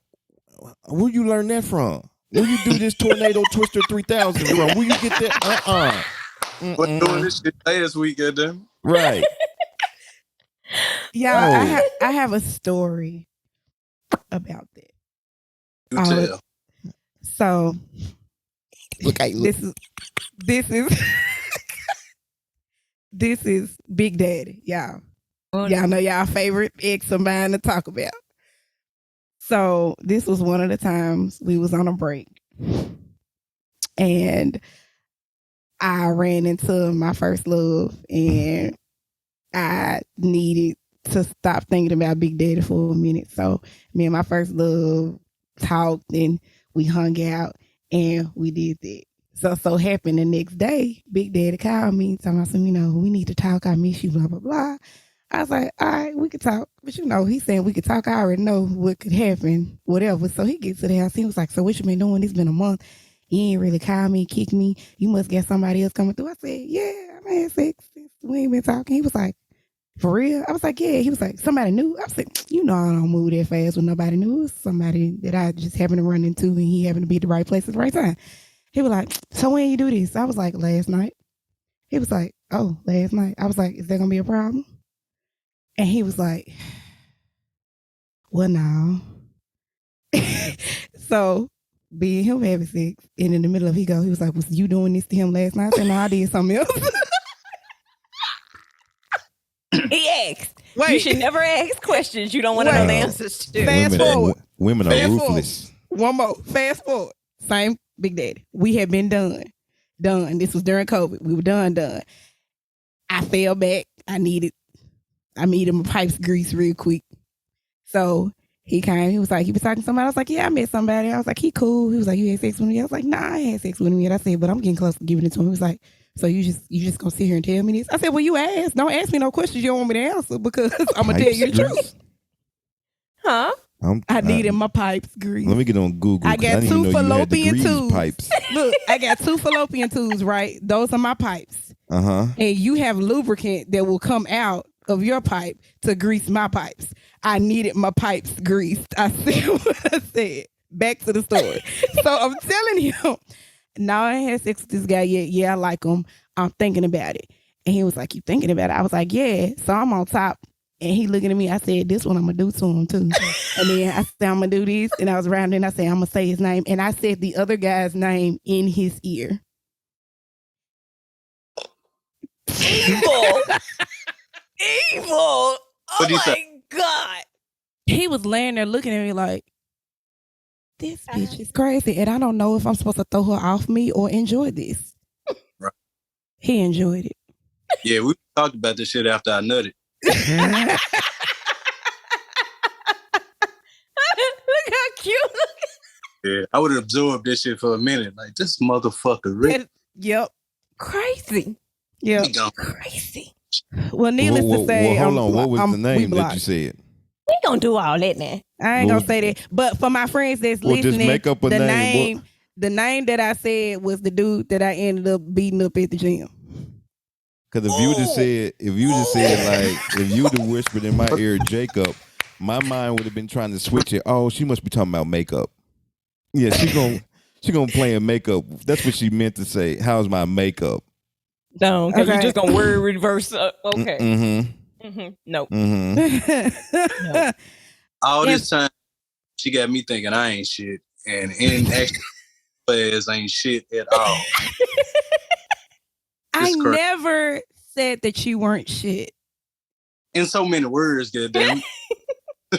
where you learn that from. Where you do this tornado twister 3000 from? Where you get that? What doing this shit last week, goddamn? Right. Yeah, I have a story about that. You tell. So, look. This is Big Daddy, y'all. Y'all know y'all favorite ex of mine to talk about. So this was one of the times we was on a break, and I ran into my first love, and I needed to stop thinking about Big Daddy for a minute. So me and my first love talked, and we hung out, and we did that. So happened the next day, Big Daddy called me, talking about some, we need to talk. I miss you, blah, blah, blah. I was like, all right, we could talk. But he's saying we could talk. I already know what could happen, whatever. So he gets to the house. He was like, so what you been doing? It's been a month. You ain't really called me, kicked me. You must get somebody else coming through. I said, yeah, I had sex. We ain't been talking. He was like, for real? I was like, yeah. He was like, somebody new? I was like, I don't move that fast with nobody new. It was somebody that I just happened to run into, and he happened to be at the right place at the right time. He was like, so when you do this? I was like, last night. He was like, oh, last night. I was like, is that going to be a problem? And he was like, well, no. So, being him having sex, and in the middle of he was like, was you doing this to him last night? I said, no, I did something else. He asked. Wait. You should never ask questions you don't want to know the answers to. Fast forward. Women are ruthless. One more. Fast forward. Same Big Daddy. We had been done. This was during COVID. We were done. I fell back. I needed my pipes greased real quick. So He came. He was talking to somebody. I was like, yeah, I met somebody. I was like, he cool. He was like, you had sex with me? I was like, nah, I had sex with me. And I said, but I'm getting close to giving it to him. He was like, so you just gonna sit here and tell me this? I said, well, you asked. Don't ask me no questions you don't want me to answer because I'm gonna tell you the truth. Huh? I needed my pipes greased. Let me get on Google. I got two fallopian tubes. Pipes. Look, I got 2 fallopian tubes, right? Those are my pipes. Uh-huh. And you have lubricant that will come out of your pipe to grease my pipes. I needed my pipes greased. I said what I said. Back to the story. So I'm telling him, no, I ain't had sex with this guy yet. Yeah, I like him. I'm thinking about it. And he was like, you thinking about it? I was like, yeah. So I'm on top. And he looking at me. I said, this one I'm going to do to him too. And then I said, I'm going to do this. And I was around and I said, I'm going to say his name. And I said the other guy's name in his ear. Evil. Evil. Oh my God. He was laying there looking at me like, this bitch is crazy. And I don't know if I'm supposed to throw her off me or enjoy this. Right. He enjoyed it. Yeah, we talked about this shit after I nutted. Look how cute. Yeah, I would have absorbed this shit for a minute. Like, this motherfucker, Rick. Yep. Crazy. Yep. Crazy. Well, needless to say, hold on. What was the name that you said? We gonna do all that now. I ain't gonna say that. But for my friends that's listening, just make up a name. The name that I said was the dude that I ended up beating up at the gym. Because if you just said like, if you'd have whispered in my ear, Jacob, my mind would have been trying to switch it. Oh, she must be talking about makeup. Yeah, she gonna play in makeup. That's what she meant to say. How's my makeup? No, because you're just gonna word reverse. Okay. Nope. Mm-hmm. All this time, she got me thinking I ain't shit, and in actual players ain't shit at all. I never said that you weren't shit. In so many words, goddamn.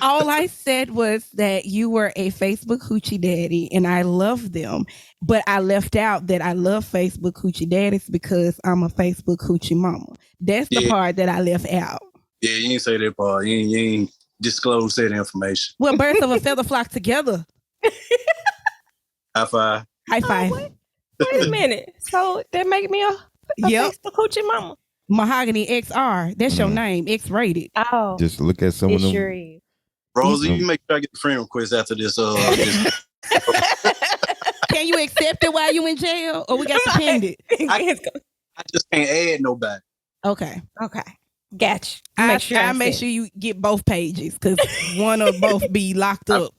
All I said was that you were a Facebook hoochie daddy, and I love them. But I left out that I love Facebook hoochie daddies because I'm a Facebook hoochie mama. That's the part that I left out. Yeah, you ain't say that part. You ain't disclose that information. Well, birds of a feather flock together. High five. High five. Wait a minute. So that make me a Facebook hoochie mama. Mahogany XR. That's your name. X-rated. Oh. Just look at some of them. Sure is. Rosie, you make sure I get the friend request after this. Can you accept it while you in jail? Or we got to pend it? I just can't add nobody. Okay. Gotcha. I make sure you get both pages because one or both be locked up.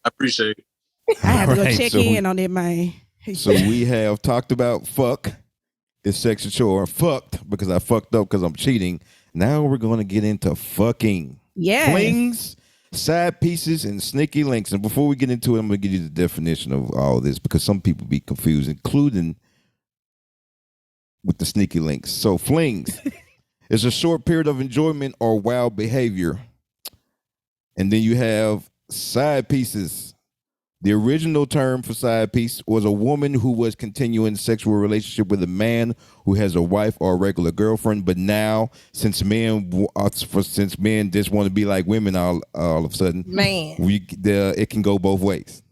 I appreciate it. I have to go check in on that, man. So we have talked about fuck. It's Sex A Chore. Fucked because I fucked up because I'm cheating. Now we're going to get into fucking. Yeah. Flings, side pieces, and sneaky links. And before we get into it, I'm going to give you the definition of all this because some people be confused, including with the sneaky links. So flings is a short period of enjoyment or wild behavior. And then you have side pieces. The original term for side piece was a woman who was continuing sexual relationship with a man who has a wife or a regular girlfriend. But now, since men just want to be like women all of a sudden, it can go both ways.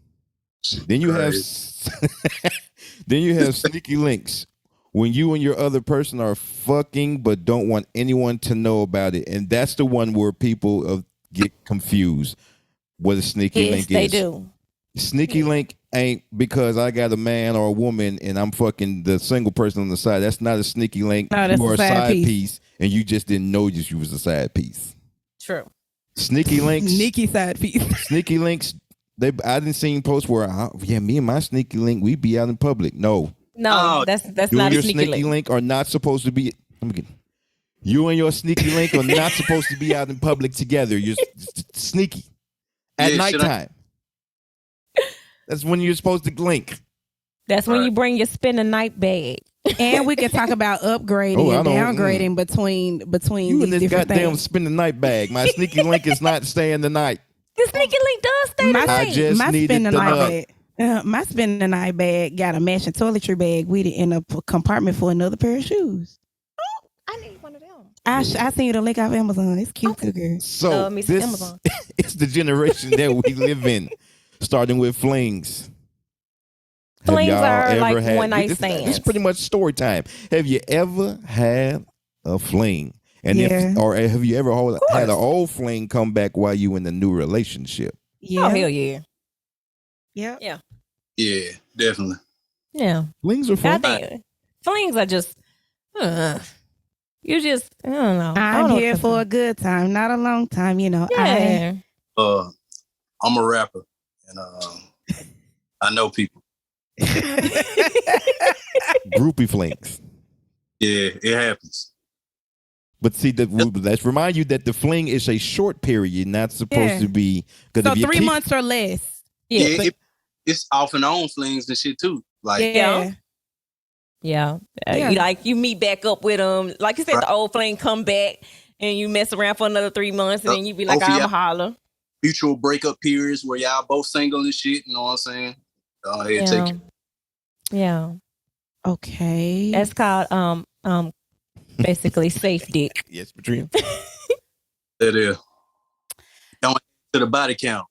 Then you have sneaky links. When you and your other person are fucking but don't want anyone to know about it. And that's the one where people get confused what a sneaky link is. They do. Sneaky link ain't because I got a man or a woman and I'm fucking the single person on the side. That's not a sneaky link. No, that's you are a side piece and you just didn't know you was a side piece. True. Sneaky links. Sneaky side piece. Sneaky links. I didn't see posts where me and my sneaky link, we be out in public. No, that's not a sneaky link are not supposed to be. You and your sneaky link are not supposed to be out in public together. You're sneaky at nighttime. That's when you're supposed to link. That's when you bring your spend a night bag. And we can talk about upgrading and downgrading between you and these this different goddamn things. spend the night bag. My sneaky link is not staying the night. The sneaky link does stay the night. I just needed the nut. My spend the night bag got a matching toiletry bag with it in a compartment for another pair of shoes. I need one of them. I seen you the link off Amazon. It's cute too, girl. So Amazon. It's the generation that we live in, starting with flings. Flings are like one night stands. This is pretty much story time. Have you ever had a fling? And have you ever had an old fling come back while you in the new relationship? Yeah. Oh, hell yeah. Yeah. Yeah. Yeah, definitely. Yeah. Flings are fun. Flings are just, you just, I don't know. I'm here for a good time, not a long time, you know. Yeah. I'm a rapper, and I know people. Groupie flings. Yeah, it happens. But see, let's remind you that the fling is a short period, not supposed to be. So 3 months or less. Yeah, it's off and on flings and shit too. Like Yeah. Like you meet back up with them. Like you said, the old fling come back and you mess around for another 3 months and then you be like, I'm a holler. Mutual breakup periods where y'all both single and shit, you know what I'm saying? Go ahead, take it. Yeah. Okay. That's called basically safe dick. Yes, Patria. That is. Going to the body count.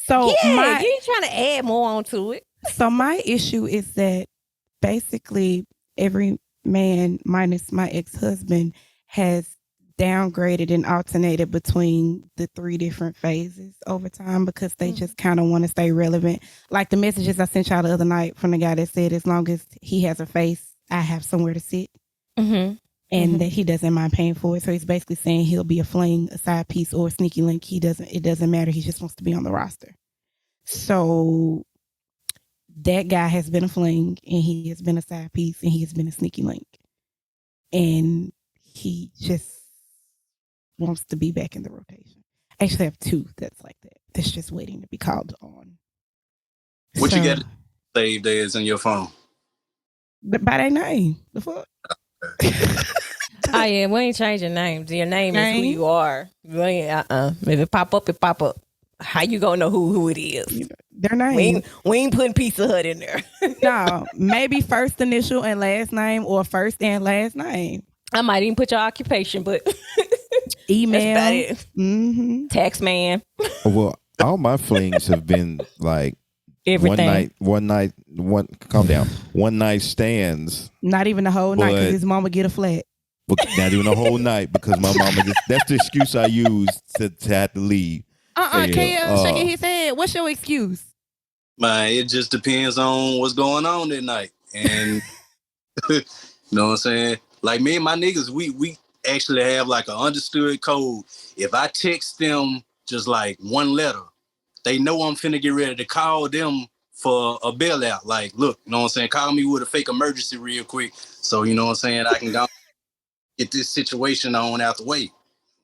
So you ain't trying to add more onto it. So my issue is that basically every man minus my ex-husband has downgraded and alternated between the 3 different phases over time because they just kind of want to stay relevant. Like the messages I sent y'all the other night from the guy that said, as long as he has a face, I have somewhere to sit. Mm-hmm. And that he doesn't mind paying for it. So he's basically saying he'll be a fling, a side piece, or a sneaky link. It doesn't matter. He just wants to be on the roster. So that guy has been a fling, and he has been a side piece, and he has been a sneaky link. And he just wants to be back in the rotation. I actually have 2 that's like that. That's just waiting to be called on. What you got saved as in your phone? By their name. The fuck? Oh yeah, we ain't changing names. Your name is who you are. If it pop up, it pop up. How you gonna know who it is? Their name. We ain't putting Pizza Hut in there. No, maybe first initial and last name, or first and last name. I might even put your occupation, but email. That's about it. Mm-hmm. Tax man. Well, all my flings have been like everything. One night, one night stands. Not even the whole night because his mama get a flat. But not even a whole night because my mama that's the excuse I use to have to leave. Kale shaking his head. What's your excuse? Man, it just depends on what's going on that night. And you know what I'm saying? Like me and my niggas, we actually have like an understood code. If I text them just like one letter, they know I'm finna get ready to call them for a bailout. Like, look, you know what I'm saying? Call me with a fake emergency real quick. So, you know what I'm saying? I can go get this situation on out the way. You know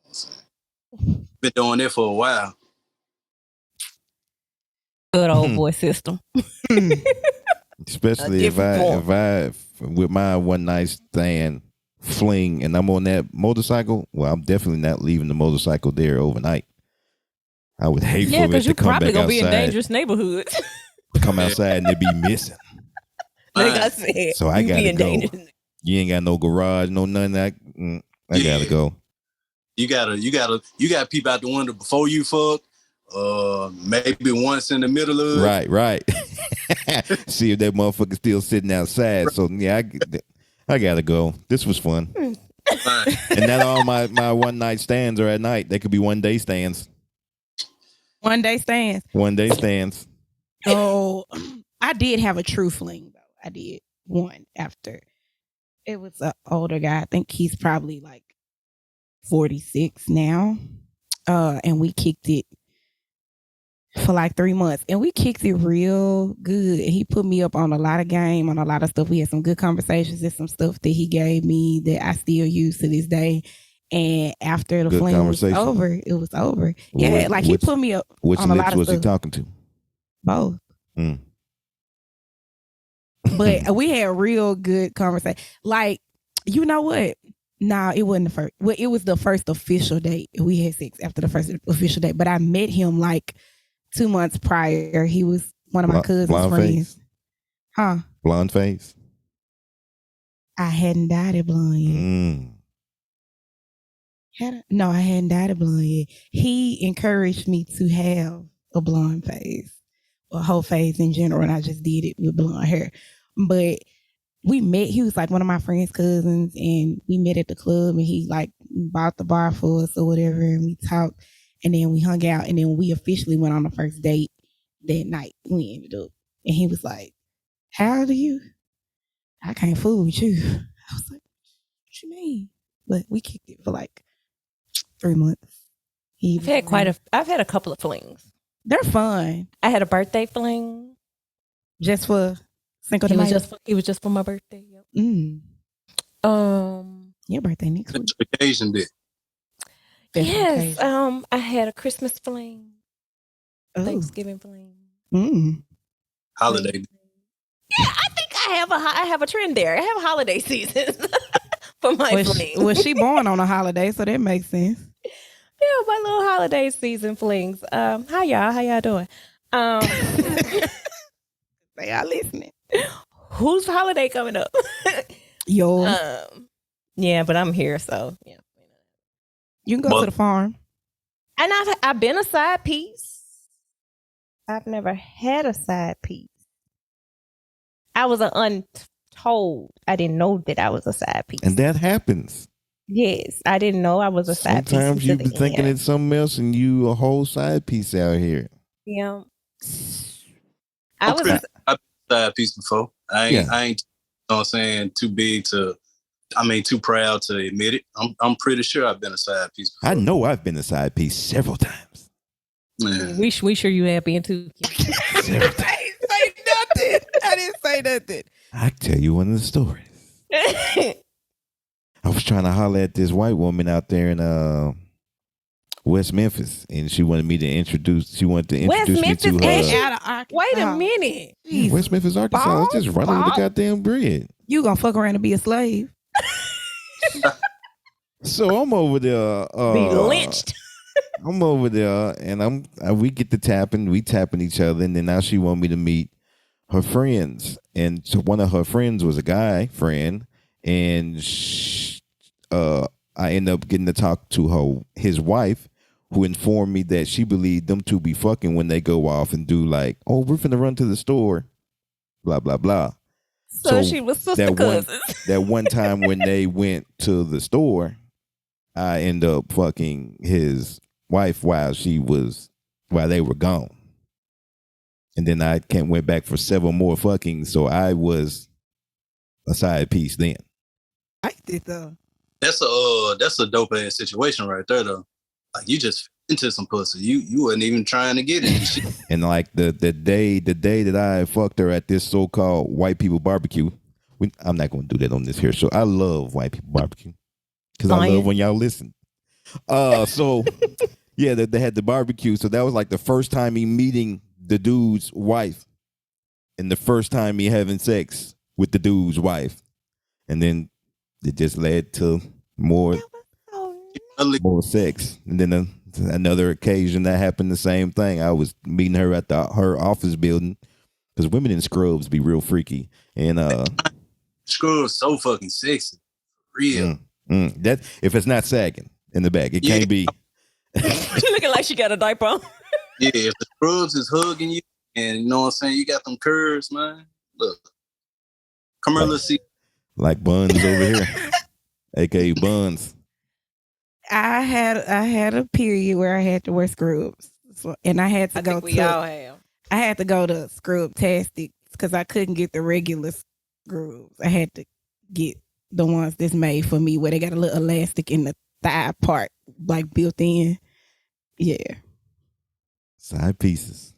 what I'm saying? Been doing it for a while. Good old boy system. Especially if I with my one night stand fling and I'm on that motorcycle, well, I'm definitely not leaving the motorcycle there overnight. I would hate for it to come back outside. Yeah, because you're probably going to be in dangerous neighborhoods. Come outside and it be missing. Like I said, so I got to go. You ain't got no garage, no nothing. I got to go. You gotta peep out the window before you fuck. Maybe once in the middle of it. Right. See if that motherfucker still sitting outside. So yeah, I gotta go. This was fun. And not all my one night stands are at night. They could be 1 day stands. 1 day stands. 1 day stands. Oh, I did have a true fling though. I did one after. It was an older guy. I think he's probably like 46 now. And we kicked it for like 3 months. And we kicked it real good. And he put me up on a lot of game, on a lot of stuff. We had some good conversations and some stuff that he gave me that I still use to this day. And after the fling was over, it was over. Yeah, he put me up on a lot of stuff. Which lips was he talking to? Both. But we had real good conversation. Like, you know what? Nah, it wasn't the first. Well, it was the first official date. We had sex after the first official date. But I met him like 2 months prior. He was one of my cousin's friends. Face? Huh? Blonde face? I hadn't dyed it blonde yet. No, I hadn't dyed a blonde yet. He encouraged me to have a blonde phase, a whole phase in general, and I just did it with blonde hair. But we met. He was like one of my friend's cousins, and we met at the club, and he like bought the bar for us or whatever, and we talked, and then we hung out, and then we officially went on the first date that night. We ended up, and he was like, "How old are you? I can't fool with you." I was like, "What you mean?" But we kicked it for like 3 months. I've had a couple of flings. They're fun. I had a birthday fling. Just for Cinco de It Mayo. was just for my birthday. Yep. Your birthday next week. Occasion bit. Yes. I had a Christmas fling. Thanksgiving fling. Holiday. Yeah, I think I have a trend there. I have holiday seasons for my flings. Was she born on a holiday, so that makes sense. Yeah, my little holiday season flings. How y'all doing? They are listening. Whose holiday coming up? Yours. Yeah, but I'm here, so yeah. You can go to the farm. And I've been a side piece. I've never had a side piece. I was untold. I didn't know that I was a side piece. And that happens. Yes, I didn't know I was a side piece. Sometimes you be thinking it's something else and you a whole side piece out here. Yeah. I've been a side piece before. I ain't, you know what I'm saying, too proud to admit it. I'm pretty sure I've been a side piece before. I know I've been a side piece several times. Man. We sure you have been too. Several times. I didn't say nothing. I tell you one of the stories. I was trying to holler at this white woman out there in West Memphis, and she wanted me to introduce. She wanted to introduce me to her. Wait a minute. West Memphis, Arkansas. I was just running with the goddamn bread. You gonna fuck around and be a slave? So I'm over there. Be lynched. I'm over there, and we get to tapping. We tapping each other, and then now she want me to meet her friends, and so one of her friends was a guy friend, and I end up getting to talk to his wife, who informed me that she believed them two be fucking when they go off and do like, oh, we're finna run to the store, blah blah blah. So she was sister cousins. That one time when they went to the store, I end up fucking his wife while they were gone. And then I went back for 7 more fucking, so I was a side piece then. I did though. That's a dope ass situation right there though. Like you just into some pussy. You wasn't even trying to get it. And like the day that I fucked her at this so-called white people barbecue, I'm not going to do that on this here show. I love white people barbecue because I love when y'all listen. So yeah, they had the barbecue. So that was like the first time me meeting the dude's wife, and the first time me having sex with the dude's wife, and then it just led to more sex. And then another occasion that happened the same thing. I was meeting her at her office building because women in scrubs be real freaky, and scrubs so fucking sexy, real. That if it's not sagging in the back, it can't be. She looking like she got a diaper on. Yeah, if the scrubs is hugging you, and you know what I'm saying, you got them curves, man. Look, come here, let's see. Like Buns over here, aka Buns. I had a period where I had to wear scrubs, and I had to go. We all have. I had to go to Scrub-tastic because I couldn't get the regular scrubs. I had to get the ones that's made for me, where they got a little elastic in the thigh part, like built in. Yeah. Side pieces.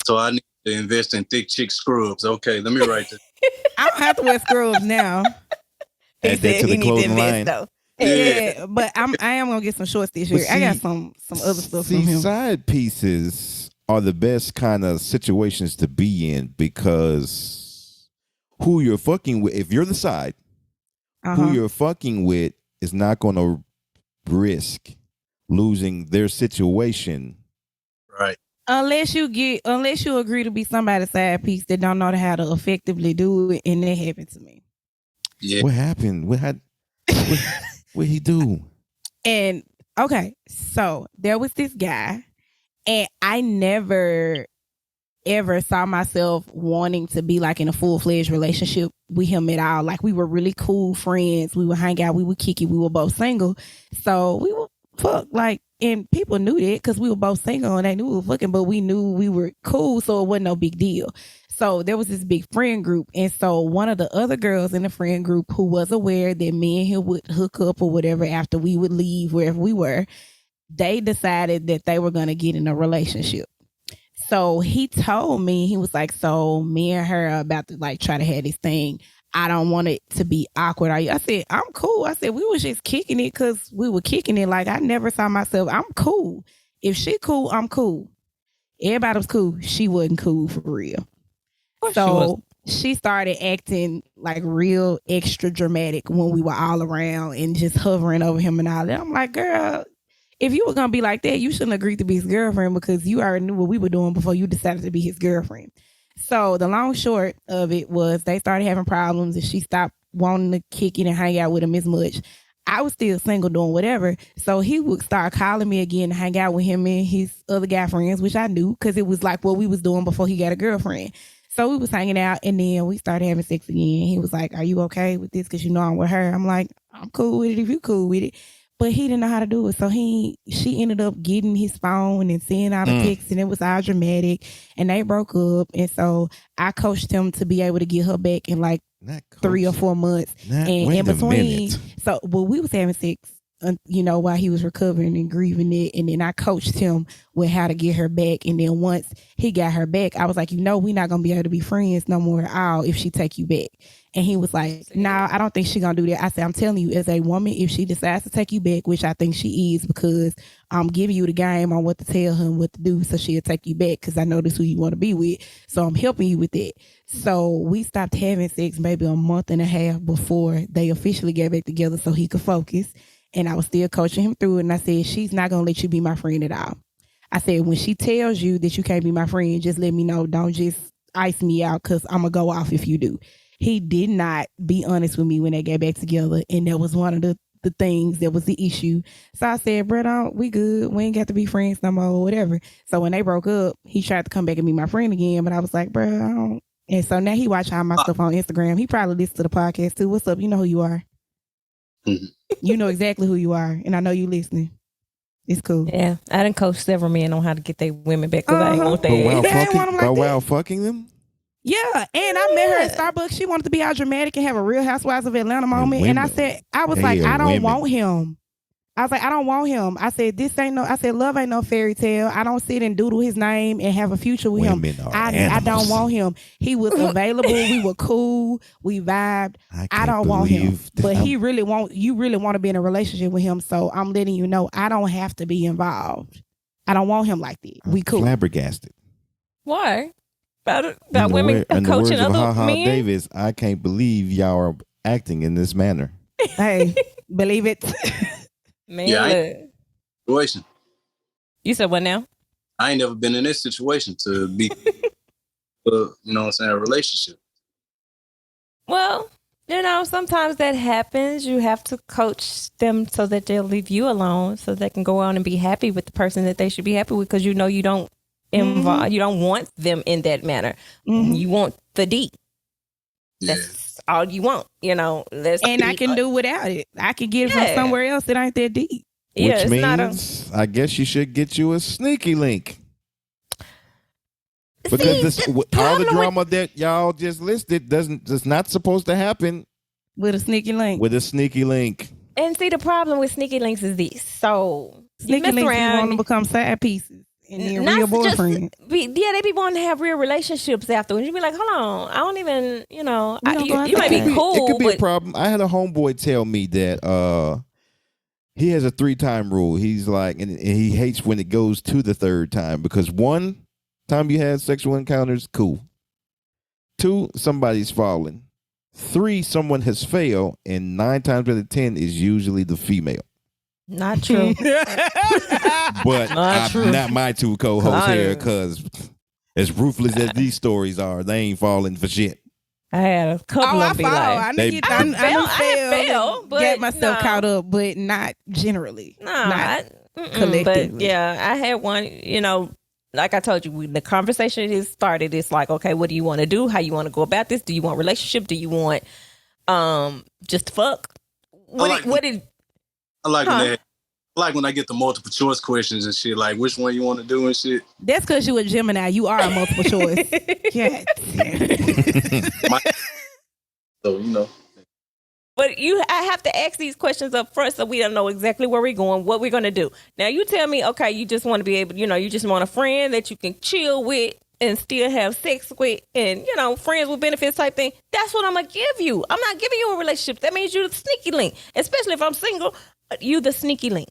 So I need to invest in thick chick scrubs. Okay, let me write this. I don't have to wear scrubs now. Add that to the clothing line. Yeah, but I am gonna get some shorts this year. I got some other stuff from him. Side pieces are the best kind of situations to be in because who you're fucking with, if you're the side, who you're fucking with is not gonna risk losing their situation. Right. Unless you agree to be somebody's side piece that don't know how to effectively do it, and that happened to me. Yeah. What happened? What he do? And okay, so there was this guy, and I never ever saw myself wanting to be like in a full-fledged relationship with him at all. Like, we were really cool friends. We would hang out. We would kick it. We were both single. So we would fuck, like, and people knew that because we were both single and they knew we were fucking, but we knew we were cool, so it wasn't no big deal. So there was this big friend group. And so one of the other girls in the friend group who was aware that me and him would hook up or whatever after we would leave wherever we were, they decided that they were going to get in a relationship. So he told me, he was like, so me and her are about to like try to have this thing. I don't want it to be awkward. I said, I'm cool. I said, we was just kicking it because we were kicking it. Like, I never saw myself, I'm cool. If she cool, I'm cool. Everybody was cool. She wasn't cool for real. So she started acting like real extra dramatic when we were all around and just hovering over him and all that. I'm like, girl, if you were going to be like that, you shouldn't agree to be his girlfriend because you already knew what we were doing before you decided to be his girlfriend. So the long short of it was they started having problems and she stopped wanting to kick it and hang out with him as much. I was still single doing whatever. So he would start calling me again to hang out with him and his other guy friends, which I knew because it was like what we was doing before he got a girlfriend. So we was hanging out and then we started having sex again. He was like, are you okay with this? Because you know I'm with her. I'm like, I'm cool with it if you cool with it. But he didn't know how to do it. So she ended up getting his phone and sending out a text and it was all dramatic and they broke up. And so I coached him to be able to get her back in like 3 or 4 months. And in between, so we was having sex, while he was recovering and grieving it. And then I coached him with how to get her back. And then once he got her back, I was like, we're not going to be able to be friends no more at all if she take you back. And he was like, nah, I don't think she gonna do that. I said, I'm telling you, as a woman, if she decides to take you back, which I think she is, because I'm giving you the game on what to tell her and what to do, so she'll take you back because I know this who you want to be with. So I'm helping you with that. So we stopped having sex maybe a month and a half before they officially got back together so he could focus. And I was still coaching him through it. And I said, she's not gonna let you be my friend at all. I said, when she tells you that you can't be my friend, just let me know. Don't just ice me out because I'm gonna go off if you do. He did not be honest with me when they got back together. And that was one of the things that was the issue. So I said, bro, we good. We ain't got to be friends no more or whatever. So when they broke up, he tried to come back and be my friend again. But I was like, bro, I don't. And so now he watch all my stuff on Instagram. He probably listens to the podcast too. What's up? You know who you are. You know exactly who you are. And I know you listening. It's cool. Yeah. I done coached several men on how to get their women back because I ain't want that. While fucking them? Yeah, and I met her at Starbucks. She wanted to be all dramatic and have a Real Housewives of Atlanta moment. And I said, I was like, I don't want him. I was like, I don't want him. I said, love ain't no fairy tale. I don't sit and doodle his name and have a future with him. I don't want him. He was available. We were cool. We vibed. I don't want him. But you really want to be in a relationship with him. So I'm letting you know, I don't have to be involved. I don't want him like that. We cool. Flabbergasted. Why? About women coaching other men? Davis, I can't believe y'all are acting in this manner. Hey, believe it. Man, situation. You said what now? I ain't never been in this situation to be, a relationship. Well, sometimes that happens. You have to coach them so that they'll leave you alone so they can go on and be happy with the person that they should be happy with because you don't involve, you don't want them in that manner. You want the D. That's all you want, and I can do without it. I can get it from somewhere else that ain't that deep. Which means I guess you should get you a sneaky link. Because all the drama that y'all just listed is not supposed to happen with a sneaky link. And see, the problem with sneaky links is this. So sneaky links want to become side pieces. And then real boyfriend. They be wanting to have real relationships afterwards. You be like, hold on, I don't even, you might be cool. It could be a problem. I had a homeboy tell me that he has a 3-time rule. He's like, and he hates when it goes to the 3rd time because 1 time you had sexual encounters, cool. 2, somebody's fallen. 3, someone has failed, and 9 times out of 10 is usually the female. Not true. But not my 2 co-hosts here, because as ruthless as these stories are, they ain't falling for shit. I had a couple of them be like, I fell, but get myself caught up, but not generally. Not collectively. But yeah, I had one, like I told you, when the conversation is started, it's like, okay, what do you want to do? How you want to go about this? Do you want relationship? Do you want just fuck? I like when I get the multiple choice questions and shit, like which one you want to do and shit. That's because you a Gemini. You are a multiple choice. Yeah. So, But I have to ask these questions up front so we don't know exactly where we're going, what we're going to do. Now, you tell me, okay, you just want to be able, you just want a friend that you can chill with and still have sex with and, friends with benefits type thing. That's what I'm going to give you. I'm not giving you a relationship. That means you're the sneaky link, especially if I'm single. You the sneaky link.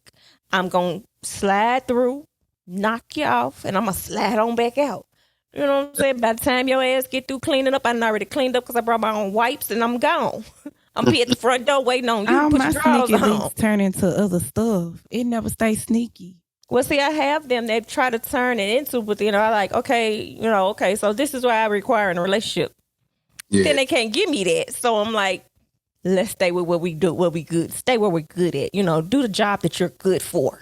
I'm going to slide through, knock you off, and I'm going to slide on back out. You know what I'm saying? By the time your ass get through cleaning up, I done already cleaned up because I brought my own wipes and I'm gone. I'm be at the front door waiting on you to put my your drawers sneaky on. links turn into other stuff. It never stays sneaky. Well, see, I have them. They try to turn it into, but I like, okay, so this is what I require in a relationship. Yeah. Then they can't give me that. So I'm like, let's stay with what we do, what we good. Stay where we're good at. Do the job that you're good for.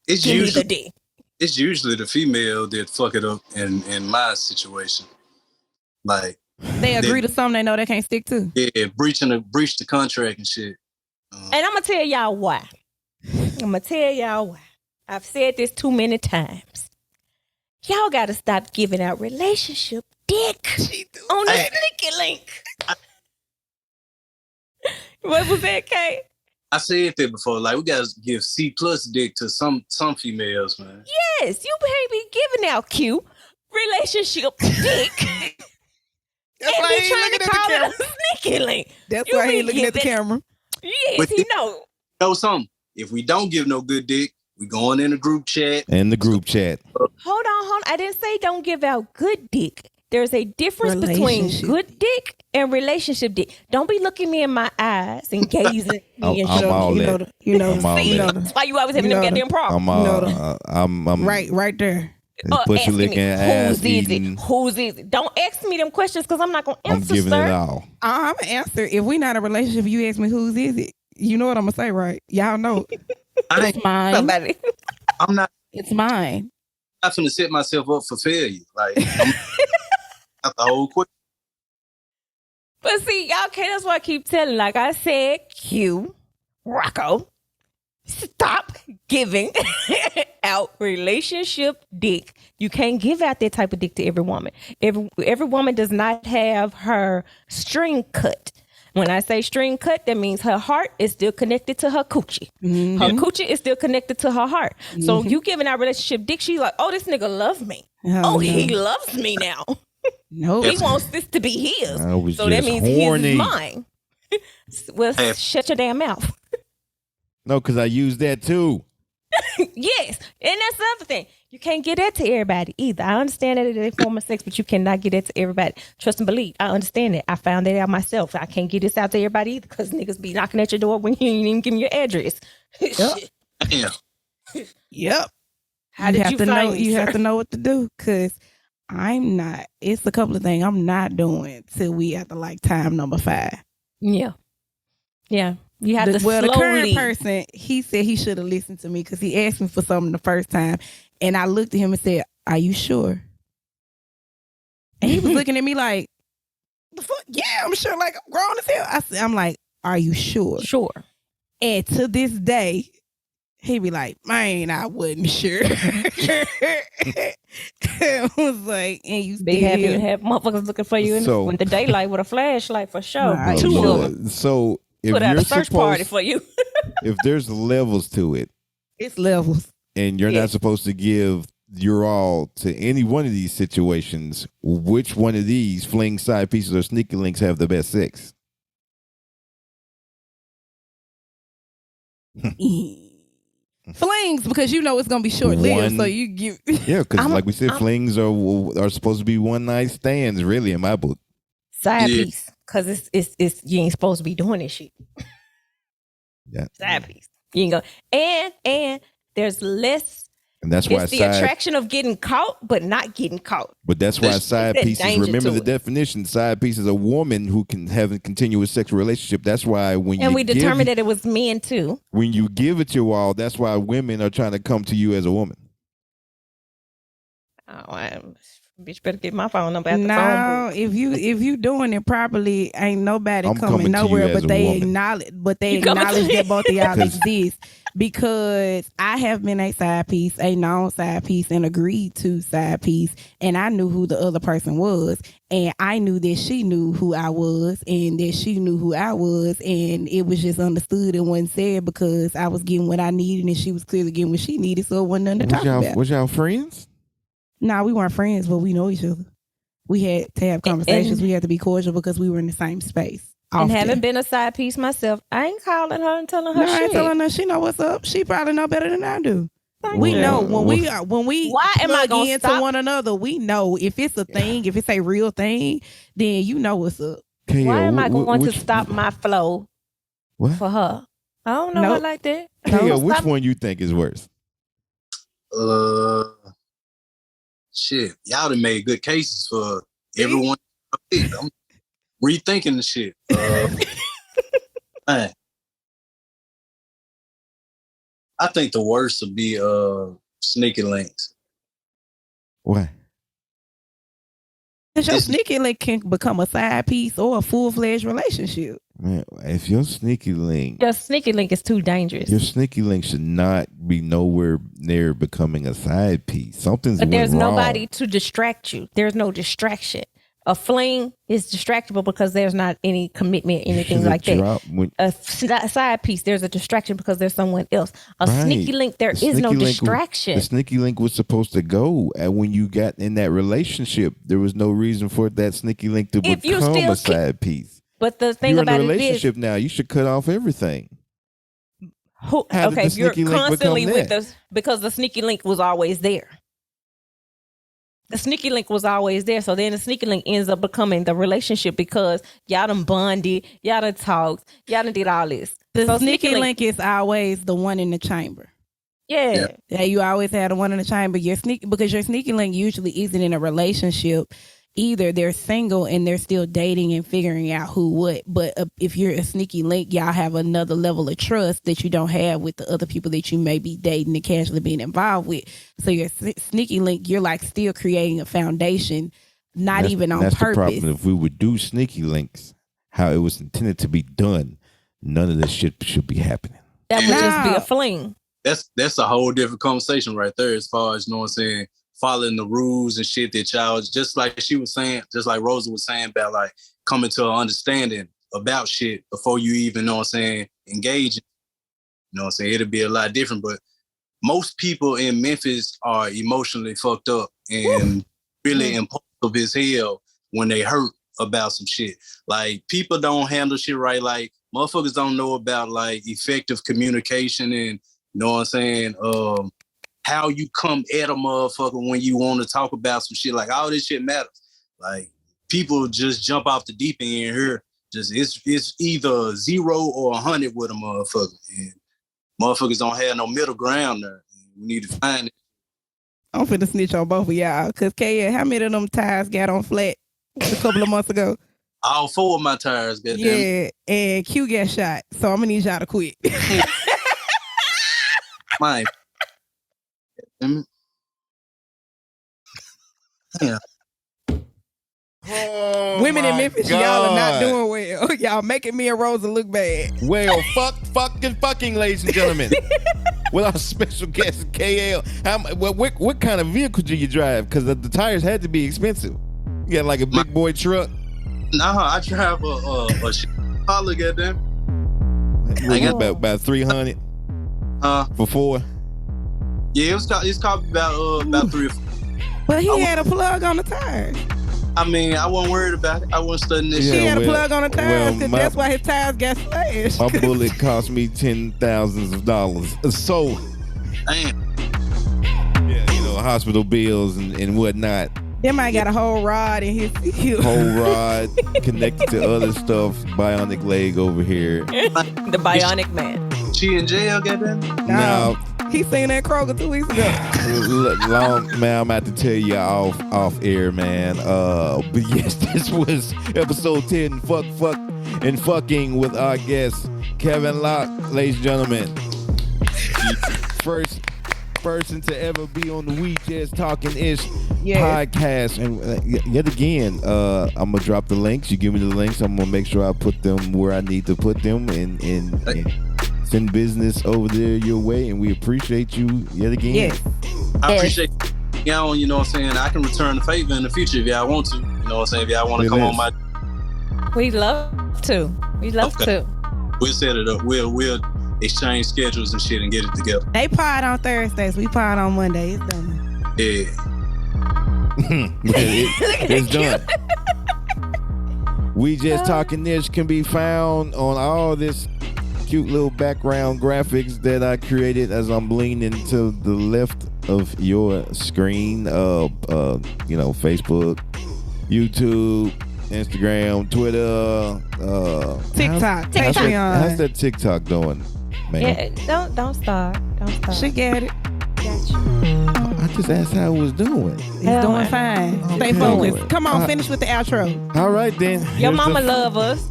It's give usually me the dick. It's usually the female that fuck it up in my situation. Like they agree to something they know they can't stick to. Yeah, breach the contract and shit. And I'm gonna tell y'all why. I've said this too many times. Y'all gotta stop giving out relationship dick on the sneaky link. What was that, Kay? I said that before. Like, we gotta give C+ dick to some females, man. Yes, you can't be giving out cute relationship dick. That's and why be he trying looking to at call the it camera. a sneaky link. That's why he looking at the camera. Yes, But he know. Know something? If we don't give no good dick, we going in a group chat. In the group chat. Hold on. I didn't say don't give out good dick. There's a difference between good dick and relationship dick. Don't be looking me in my eyes and gazing at me. I'm all that. That's why you always having them goddamn problems. I'm right there. Pussy licking, ass eating. Who's is it? Don't ask me them questions because I'm not going to answer, I'm giving sir. it all. I'm going to answer. If we not in a relationship, you ask me whose is it? You know what I'm going to say, right? Y'all know. It's mine. Somebody. I'm not. It's mine. I'm not going to set myself up for failure. Like, I'm not the whole question. But see, y'all can't. That's why I keep telling. Like I said, Q, Rocco, stop giving out relationship dick. You can't give out that type of dick to every woman. Every woman does not have her string cut. When I say string cut, that means her heart is still connected to her coochie. Mm-hmm. Her coochie is still connected to her heart. Mm-hmm. So you giving out relationship dick, she's like, oh, this nigga loves me. He loves me now. No, he wants this to be his. So that means horny. his is mine. Well, shut your damn mouth. No, because I use that too. Yes, and that's the other thing. You can't get that to everybody either. I understand that it's a form of sex, but you cannot get that to everybody. Trust and believe. I understand that. I found that out myself. I can't get this out to everybody either because niggas be knocking at your door when you ain't even give me your address. Damn. Yep. How did you find know? me, you sir? have to know what to do because I'm not. It's a couple of things I'm not doing till we at the time number 5. Yeah. You have to slowly. The current person, he said he should have listened to me because he asked me for something the first time, and I looked at him and said, "Are you sure?" And he was looking at me like, "The fuck? Yeah, I'm sure. Like I'm grown as hell." I'm like, "Are you sure?" Sure. And to this day, he be like, "Man, I wasn't sure." I was like, "And you They have motherfuckers looking for you in the daylight with a flashlight for sure." Right. Two of them. So if Put out you're a search party for you. if there's levels to it, it's levels, and you're not supposed to give your all to any one of these situations, which one of these fling side pieces or sneaky links have the best sex? Flings, because you know it's gonna be short lived, so you give. Yeah, because like we said, flings are supposed to be one night stands, really, in my book. Side piece, because it's you ain't supposed to be doing this shit. Yeah, side piece. You ain't go and there's less And that's why it's the attraction of getting caught, but not getting caught. But that's why side pieces, remember the it. definition, side piece is a woman who can have a continuous sexual relationship. That's why we determined that it was men too. When you give it your all, that's why women are trying to come to you as a woman. Oh, bitch better get my phone number at the phone No, booth. if you doing it properly, ain't nobody coming nowhere. But they acknowledge that both of y'all exist. Because I have been a side piece, a known side piece, and agreed to side piece, and I knew who the other person was, and I knew that she knew who I was, and that she knew who I was, and it was just understood and wasn't said because I was getting what I needed, and she was clearly getting what she needed, so it wasn't nothing to talk about. Was y'all friends? Nah, we weren't friends, but we know each other. We had to have conversations. We had to be cordial because we were in the same space. Often. And having been a side piece myself, I ain't calling her and telling her shit. I ain't telling her she know what's up. She probably know better than I do. We know when we why am I plug gonna into stop? one another, we know if it's a thing, if it's a real thing, then you know what's up. Why am I going to stop my flow for her? I don't know her like that. Which one you think is worse? Shit, y'all done made good cases for everyone. I'm rethinking the shit. Man. I think the worst would be sneaky links. Why? Because your sneaky link can become a side piece or a full-fledged relationship. Man, if your sneaky link is too dangerous. Your sneaky link should not be nowhere near becoming a side piece. Something's But there's wrong. nobody to distract you. There's no distraction. A fling is distractible because there's not any commitment, anything like that. A side piece, there's a distraction because there's someone else. Sneaky link, there is no distraction. The sneaky link was supposed to go. And when you got in that relationship, there was no reason for that sneaky link to become a side piece. But the thing You're about in a it relationship now. You should cut off everything. You're constantly with us because the sneaky link was always there. The sneaky link was always there. So then the sneaky link ends up becoming the relationship because y'all done bonded, y'all done talked, y'all done did all this. The sneaky link is always the one in the chamber. Yeah, you always had the one in the chamber. Because your sneaky link usually isn't in a relationship. Either they're single and they're still dating and figuring out who what. But if you're a sneaky link, y'all have another level of trust that you don't have with the other people that you may be dating and casually being involved with. So your sneaky link, you're like still creating a foundation, not even on purpose. That's the problem. If we would do sneaky links how it was intended to be done, none of this shit should be happening. That would just be a fling. That's a whole different conversation right there as far as, you know what I'm saying, following the rules and shit that y'all, just like she was saying, just like Rosa was saying about like coming to an understanding about shit before you even, know what I'm saying, engage. You know what I'm saying? It'll be a lot different, but most people in Memphis are emotionally fucked up and really impulsive as hell when they hurt about some shit. Like people don't handle shit right. Like motherfuckers don't know about like effective communication and, you know what I'm saying, how you come at a motherfucker when you want to talk about some shit. Like all this shit matters. Like people just jump off the deep end here. Just it's either 0 or 100 with a motherfucker. And motherfuckers don't have no middle ground there. We need to find it. I'm finna snitch on both of y'all. Cause KL, how many of them tires got on flat a couple of months ago? All 4 of my tires got and Q got shot. So I'm gonna need y'all to quit. Mine. Yeah. Oh, women in Memphis, y'all are not doing well. Y'all making me and Rosa look bad. Well, fucking, ladies and gentlemen. With our special guest, KL. What kind of vehicle do you drive? Because the tires had to be expensive. You got like a big boy truck? Nah, I drive a Holler, goddamn. About 300 for 4. Yeah, it's called about 3 or 4. But he had a plug on the tires. I mean, I wasn't worried about it. I wasn't studying this shit. He had a plug on the tires because that's why his tires got slashed. My bullet cost me $10,000. So, damn. Yeah, you know, hospital bills and whatnot. They might got a whole rod in his whole rod connected to other stuff. Bionic leg over here. The bionic man. She in jail, goddamn? No, He seen that Kroger 2 weeks ago. Long man, I'm about to tell you off air, man. But yes, this was episode 10. Fuck, and fucking with our guest Kevyn Locke, ladies and gentlemen. First person to ever be on the We Just Talking Ish podcast, and yet again, I'm gonna drop the links. You give me the links, I'm gonna make sure I put them where I need to put them, and send business over there your way, and we appreciate you yet again. Yes. I appreciate y'all. You know what I'm saying? I can return the favor in the future if y'all want to. You know what I'm saying? If y'all want to come on my, we'd love to. We'd love to. We'll set it up. We'll exchange schedules and shit and get it together. They pod on Thursdays. We pod on Monday. It's done. Yeah. It's done. We Just Talking Ish can be found on all this cute little background graphics that I created as I'm leaning to the left of your screen. Facebook, YouTube, Instagram, Twitter, TikTok. Patreon. How's that TikTok doing, man? Yeah, don't start. She get it. Got you. I just asked how it was doing. He's doing fine. Stay focused. Come on, finish with the outro. All right, then. Your mama love us.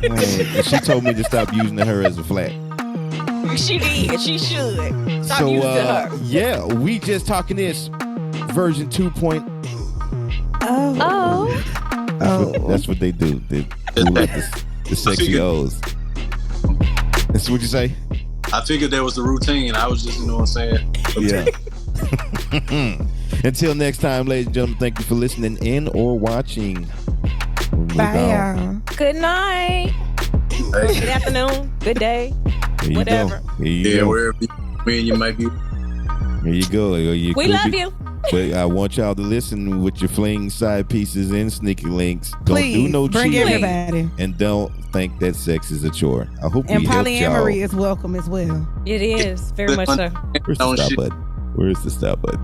Man, she told me to stop using her as a flat. She did. She should. Stop using her. Yeah, We Just Talking This version 2.0. That's what they do. They do like the sexy O's. That's what you say? I figured there was the routine. I was just, you know what I'm saying? Yeah. Until next time, ladies and gentlemen, thank you for listening in or watching. Bye, y'all. Good night. Good afternoon. Good day. There you whatever. Go. There you go. Wherever you might be. There you go. We love you. But I want y'all to listen with your Flings side pieces and sneaky links. Don't Please, do no bring cheating. everybody. And don't think that sex is a chore. I hope and we helped y'all. polyamory is welcome as well. It is very much so. Where's the stop button? Where's the stop button?